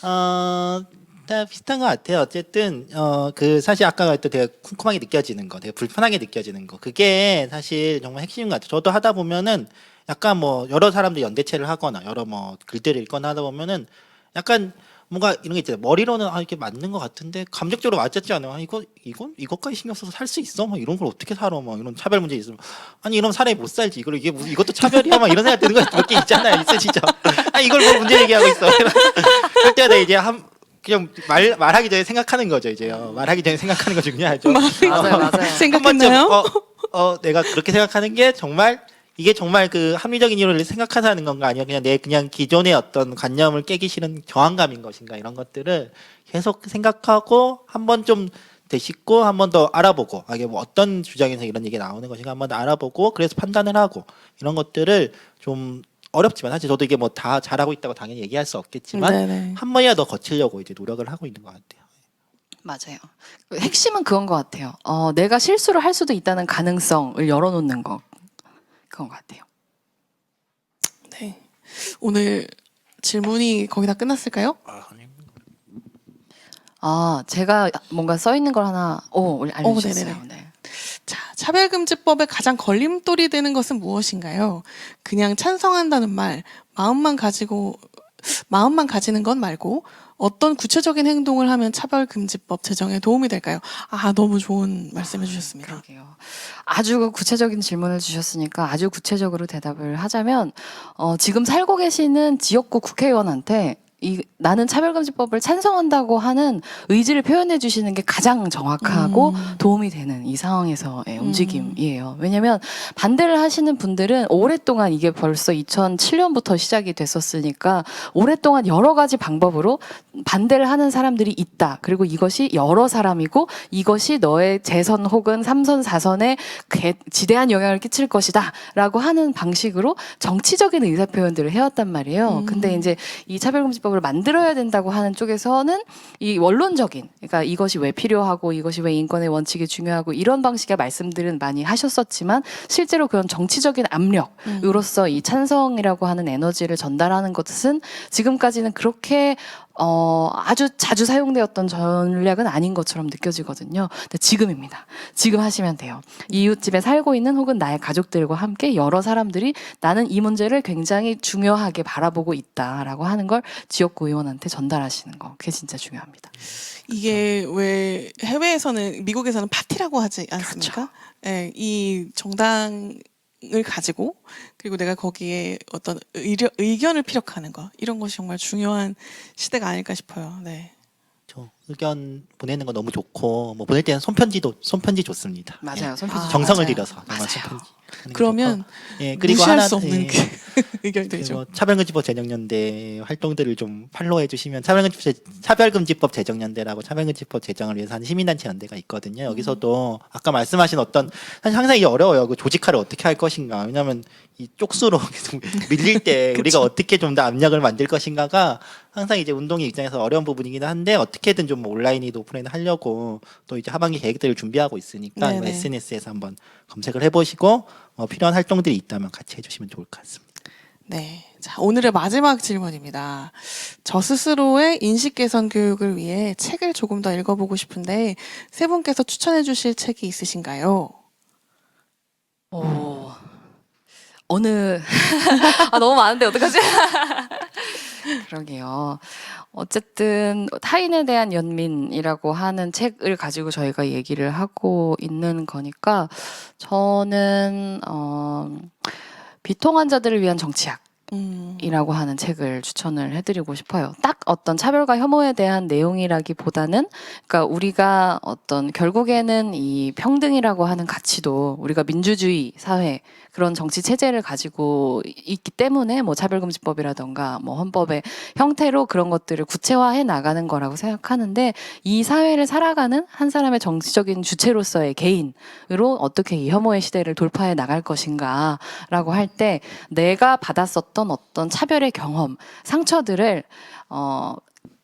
다 비슷한 것 같아요. 어쨌든 그 사실 아까 말했던 되게 쿰쿰하게 느껴지는 거, 되게 불편하게 느껴지는 거, 그게 사실 정말 핵심인 것 같아요. 저도 하다 보면은 약간 뭐 여러 사람들 연대체를 하거나 여러 뭐 글들을 읽거나 하다 보면은 약간 뭔가 이런 게 있잖아요. 머리로는 아 이게 맞는 것 같은데 감정적으로 맞지 않아요. 아, 이것까지 신경 써서 살 수 있어? 막 이런 걸 어떻게 살아? 막 이런 차별 문제 있으면 아니 이런 사람이 못 살지. 이게 무슨 이것도 차별이야? 막 이런 생각 드는 거 몇 개 있잖아요. 있으시죠? 아 이걸 뭐 문제 얘기하고 있어. 그럴 때마다 이제 그냥 말하기 전에 생각하는 거죠. 이제요. 말하기 전에 생각하는 거 중요하죠.
맞아요, 맞아요.
생각했나요?
내가 그렇게 생각하는 게 이게 정말 그 합리적인 이유를 생각하는 건가 아니면 그냥 기존의 어떤 관념을 깨기 싫은 저항감인 것인가 이런 것들을 계속 생각하고 한 번 좀 되짚고 한 번 더 알아보고 이게 뭐 어떤 주장에서 이런 얘기가 나오는 것인가 한 번 더 알아보고 그래서 판단을 하고 이런 것들을 좀 어렵지만 사실 저도 이게 뭐 다 잘하고 있다고 당연히 얘기할 수 없겠지만
네네.
한 번이라도 더 거치려고 이제 노력을 하고 있는 것 같아요.
맞아요. 핵심은 그건 것 같아요. 내가 실수를 할 수도 있다는 가능성을 열어놓는 거. 그건 것 같아요.
네. 오늘 질문이 거의 다 끝났을까요?
제가 뭔가 써 있는 걸 하나 알려주셨어요.
네네네.
네.
자, 차별금지법의 가장 걸림돌이 되는 것은 무엇인가요? 그냥 찬성한다는 말, 마음만 가지는 것 말고 어떤 구체적인 행동을 하면 차별금지법 제정에 도움이 될까요? 아, 너무 좋은 말씀해 주셨습니다.
그러게요. 아주 구체적인 질문을 주셨으니까 아주 구체적으로 대답을 하자면 지금 살고 계시는 지역구 국회의원한테 나는 차별금지법을 찬성한다고 하는 의지를 표현해 주시는 게 가장 정확하고 도움이 되는 이 상황에서의 움직임이에요. 왜냐하면 반대를 하시는 분들은 오랫동안 이게 벌써 2007년부터 시작이 됐었으니까 오랫동안 여러 가지 방법으로 반대를 하는 사람들이 있다. 그리고 이것이 여러 사람이고 이것이 너의 재선 혹은 3선, 4선에 지대한 영향을 끼칠 것이다. 라고 하는 방식으로 정치적인 의사표현들을 해왔단 말이에요. 근데 이제 이 차별금지법을 만들어야 된다고 하는 쪽에서는 이 원론적인, 그러니까 이것이 왜 필요하고 이것이 왜 인권의 원칙이 중요하고 이런 방식의 말씀들은 많이 하셨었지만 실제로 그런 정치적인 압력으로서 이 찬성이라고 하는 에너지를 전달하는 것은 지금까지는 그렇게 아주 자주 사용되었던 전략은 아닌 것처럼 느껴지거든요. 근데 지금입니다. 지금 하시면 돼요. 이웃집에 살고 있는 혹은 나의 가족들과 함께 여러 사람들이 나는 이 문제를 굉장히 중요하게 바라보고 있다라고 하는 걸 지역구 의원한테 전달하시는 거. 그게 진짜 중요합니다.
이게 왜 해외에서는 미국에서는 파티라고 하지 않습니까? 예, 이 정당을 가지고 그리고 내가 거기에 어떤 의견을 피력하는 거 이런 것이 정말 중요한 시대가 아닐까 싶어요. 네.
의견 보내는 거 너무 좋고 뭐 보낼 때는 손편지 좋습니다.
맞아요. 손편지
정성을
맞아요.
들여서 정말
맞아요.
손편지 하는 게
그러면
좋고. 그리고
무시할
하나
수 없는
예,
의견되죠.
그리고 차별금지법 제정연대 활동들을 좀 팔로우해 주시면 차별금지법 제정연대라고 차별금지법 제정을 위해서 하는 시민단체 연대가 있거든요. 여기서도 아까 말씀하신 어떤 사실 항상 이게 어려워요. 그 조직화를 어떻게 할 것인가. 왜냐하면 이 쪽수로 계속 밀릴 때 우리가 어떻게 좀 더 압력을 만들 것인가가 항상 이제 운동의 입장에서 어려운 부분이긴 한데 어떻게든 좀 온라인이나 오프라인 하려고 또 이제 하반기 계획들을 준비하고 있으니까
네네.
SNS에서 한번 검색을 해보시고 필요한 활동들이 있다면 같이 해주시면 좋을 것 같습니다.
네. 자, 오늘의 마지막 질문입니다. 저 스스로의 인식 개선 교육을 위해 책을 조금 더 읽어보고 싶은데 세 분께서 추천해 주실 책이 있으신가요?
너무 많은데 어떡하지? 그러게요. 어쨌든 타인에 대한 연민이라고 하는 책을 가지고 저희가 얘기를 하고 있는 거니까 저는 비통한 자들을 위한 정치학 이라고 하는 책을 추천을 해드리고 싶어요. 딱 어떤 차별과 혐오에 대한 내용이라기보다는, 그러니까 우리가 어떤 결국에는 이 평등이라고 하는 가치도 우리가 민주주의 사회 그런 정치 체제를 가지고 있기 때문에 뭐 차별금지법이라던가 뭐 헌법의 형태로 그런 것들을 구체화해 나가는 거라고 생각하는데 이 사회를 살아가는 한 사람의 정치적인 주체로서의 개인으로 어떻게 이 혐오의 시대를 돌파해 나갈 것인가라고 할 때 내가 받았었던 어떤 차별의 경험, 상처들을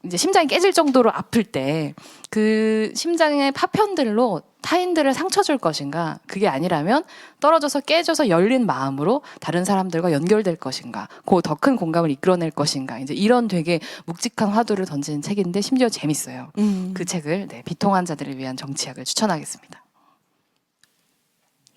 이제 심장이 깨질 정도로 아플 때 그 심장의 파편들로 타인들을 상처 줄 것인가, 그게 아니라면 떨어져서 깨져서 열린 마음으로 다른 사람들과 연결될 것인가, 그 더 큰 공감을 이끌어낼 것인가, 이제 이런 되게 묵직한 화두를 던지는 책인데 심지어 재밌어요. 그 책을 비통한 자들을 위한 정치학을 추천하겠습니다.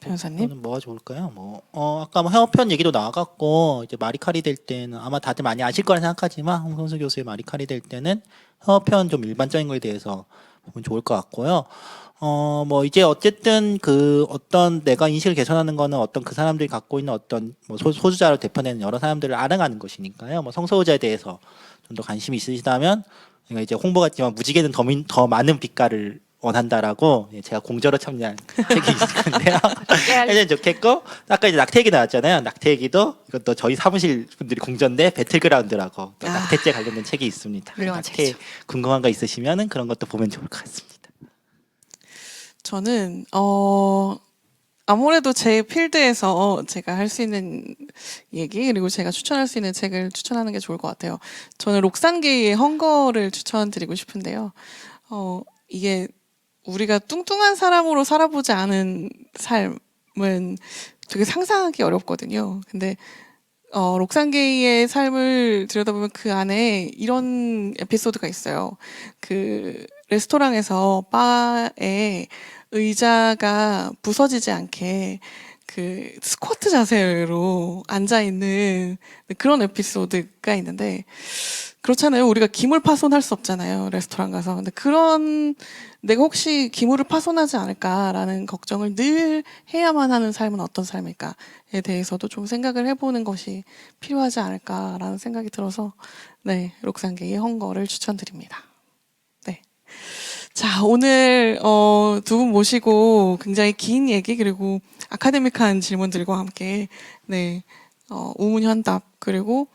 변호사님?
저는 뭐가 좋을까요? 아까 헤어편 얘기도 나와갖고 이제 마리칼이 될 때는 아마 다들 많이 아실 거라 생각하지만 홍선수 교수의 마리칼이 될 때는 헤어편 좀 일반적인 거에 대해서 보면 좋을 것 같고요. 이제 어쨌든 그 어떤 내가 인식을 개선하는 거는 어떤 그 사람들이 갖고 있는 어떤 소수자로 대표되는 여러 사람들을 알아가는 것이니까요. 성소수자에 대해서 좀 더 관심이 있으시다면 제가 이제 홍보 같지만 무지개는 더 많은 빛깔을 원한다라고 제가 공저로 참여한 책이 있을 건데요. 해주면 좋겠고, 아까 이제 낙태 얘기 나왔잖아요. 낙태 얘기도 이것도 저희 사무실 분들이 공저인데 배틀그라운드라고 또 낙태죄 관련된 책이 있습니다.
훌륭한
낙태
책이죠.
궁금한 거 있으시면은 그런 것도 보면 좋을 것 같습니다.
저는 아무래도 제 필드에서 제가 할 수 있는 얘기 그리고 제가 추천할 수 있는 책을 추천하는 게 좋을 것 같아요. 저는 록산게이의 헝거를 추천드리고 싶은데요. 이게 우리가 뚱뚱한 사람으로 살아보지 않은 삶은 되게 상상하기 어렵거든요. 근데 록산게이의 삶을 들여다보면 그 안에 이런 에피소드가 있어요. 그 레스토랑에서 바에 의자가 부서지지 않게 그 스쿼트 자세로 앉아 있는 그런 에피소드가 있는데 그렇잖아요. 우리가 기물 파손할 수 없잖아요. 레스토랑 가서. 근데 그런 내가 혹시 기물을 파손하지 않을까라는 걱정을 늘 해야만 하는 삶은 어떤 삶일까에 대해서도 좀 생각을 해보는 것이 필요하지 않을까라는 생각이 들어서 네, 록산게의 헝거를 추천드립니다. 네. 자, 오늘 두 분 모시고 굉장히 긴 얘기 그리고 아카데믹한 질문들과 함께 네, 우문현답 그리고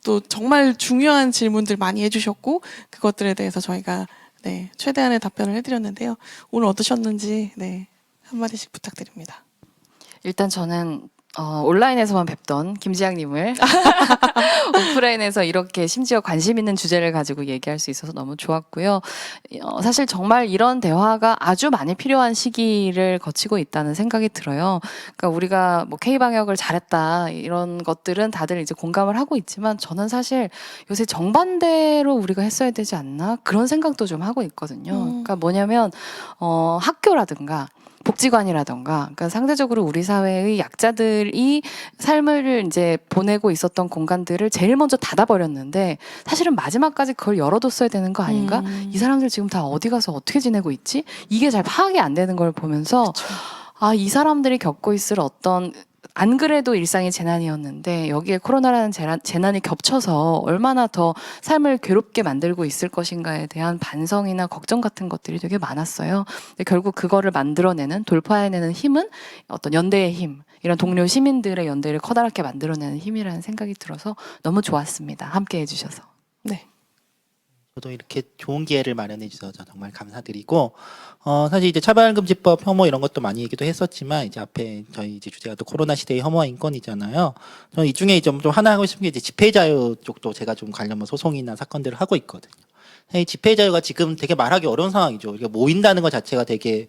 또 정말 중요한 질문들 많이 해주셨고 그것들에 대해서 저희가 네, 최대한의 답변을 해드렸는데요. 오늘 어떠셨는지 네, 한마디씩 부탁드립니다.
일단 저는 온라인에서만 뵙던 김지향님을 오프라인에서 이렇게 심지어 관심 있는 주제를 가지고 얘기할 수 있어서 너무 좋았고요. 사실 정말 이런 대화가 아주 많이 필요한 시기를 거치고 있다는 생각이 들어요. 그러니까 우리가 뭐 K-방역을 잘했다 이런 것들은 다들 이제 공감을 하고 있지만 저는 사실 요새 정반대로 우리가 했어야 되지 않나 그런 생각도 좀 하고 있거든요. 그러니까 뭐냐면 학교라든가 복지관이라던가, 그러니까 상대적으로 우리 사회의 약자들이 삶을 이제 보내고 있었던 공간들을 제일 먼저 닫아버렸는데 사실은 마지막까지 그걸 열어뒀어야 되는 거 아닌가? 이 사람들 지금 다 어디 가서 어떻게 지내고 있지? 이게 잘 파악이 안 되는 걸 보면서 아, 이 사람들이 겪고 있을 어떤 안 그래도 일상이 재난이었는데 여기에 코로나라는 재난이 겹쳐서 얼마나 더 삶을 괴롭게 만들고 있을 것인가에 대한 반성이나 걱정 같은 것들이 되게 많았어요. 근데 결국 그거를 만들어내는 돌파해내는 힘은 어떤 연대의 힘, 이런 동료 시민들의 연대를 커다랗게 만들어내는 힘이라는 생각이 들어서 너무 좋았습니다. 함께 해주셔서.
네.
저도 이렇게 좋은 기회를 마련해 주셔서 정말 감사드리고 사실 이제 차별금지법 혐오 이런 것도 많이 얘기도 했었지만 이제 앞에 저희 이제 주제가 또 코로나 시대의 혐오와 인권이잖아요. 저는 이 중에 좀 하나 하고 싶은 게 이제 집회 자유 쪽도 제가 좀 관련 소송이나 사건들을 하고 있거든요. 사실 집회 자유가 지금 되게 말하기 어려운 상황이죠. 우리가 모인다는 것 자체가 되게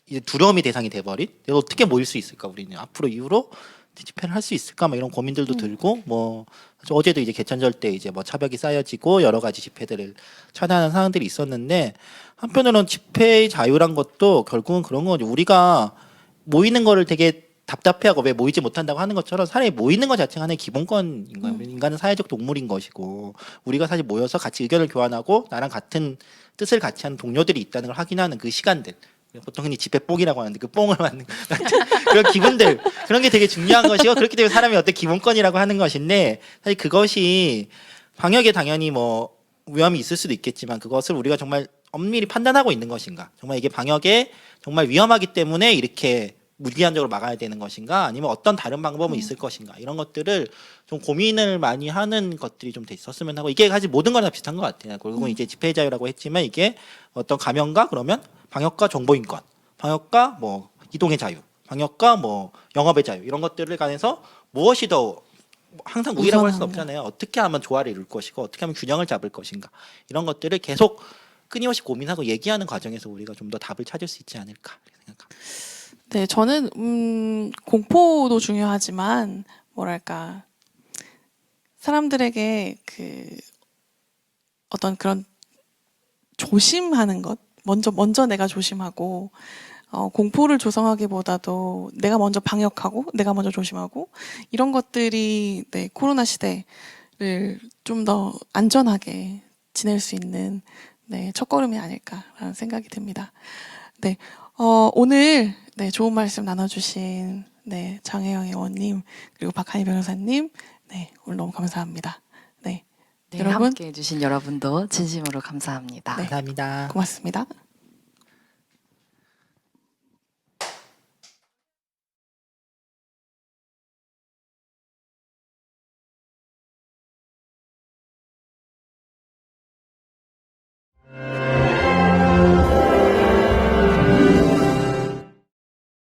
이제 두려움이 대상이 돼버린. 내가 어떻게 모일 수 있을까 우리는 앞으로 이후로 집회를 할 수 있을까 막 이런 고민들도 들고 뭐 어제도 이제 개천절 때 이제 뭐 차벽이 쌓여지고 여러 가지 집회들을 차단하는 상황들이 있었는데 한편으로는 집회의 자유란 것도 결국은 그런 거죠. 우리가 모이는 거를 되게 답답해하고 왜 모이지 못한다고 하는 것처럼 사람이 모이는 것 자체가 하나의 기본권인 거예요. 인간은 사회적 동물인 것이고 우리가 사실 모여서 같이 의견을 교환하고 나랑 같은 뜻을 같이 하는 동료들이 있다는 걸 확인하는 그 시간들. 보통 흔히 집회뽕이라고 하는데 그 뽕을 맞는 그런 기분들 그런 게 되게 중요한 것이고 그렇기 때문에 사람이 어떤 기본권이라고 하는 것인데 사실 그것이 방역에 당연히 뭐 위험이 있을 수도 있겠지만 그것을 우리가 정말 엄밀히 판단하고 있는 것인가 정말 이게 방역에 정말 위험하기 때문에 이렇게 무기한적으로 막아야 되는 것인가 아니면 어떤 다른 방법은 있을 것인가 이런 것들을 좀 고민을 많이 하는 것들이 좀 돼 있었으면 하고 이게 사실 모든 거나 비슷한 것 같아요. 결국은 이제 집회 자유라고 했지만 이게 어떤 감염과 그러면 방역과 정보인권, 방역과 뭐 이동의 자유, 방역과 뭐 영업의 자유 이런 것들을 관해서 무엇이 더 항상 우위라고 할 수는 없잖아요. 어떻게 하면 조화를 이룰 것이고 어떻게 하면 균형을 잡을 것인가 이런 것들을 계속 끊임없이 고민하고 얘기하는 과정에서 우리가 좀 더 답을 찾을 수 있지 않을까 생각합니다.
네, 저는 공포도 중요하지만 뭐랄까 사람들에게 그 어떤 그런 조심하는 것 먼저 내가 조심하고 공포를 조성하기보다도 내가 먼저 방역하고 내가 먼저 조심하고 이런 것들이 네, 코로나 시대를 좀 더 안전하게 지낼 수 있는 네, 첫걸음이 아닐까라는 생각이 듭니다. 네, 오늘 네, 좋은 말씀 나눠주신 네, 장혜영 의원님 그리고 박한희 변호사님 네, 오늘 너무 감사합니다. 네,
네,
여러분
함께 해주신 여러분도 진심으로 감사합니다.
감사합니다.
고맙습니다.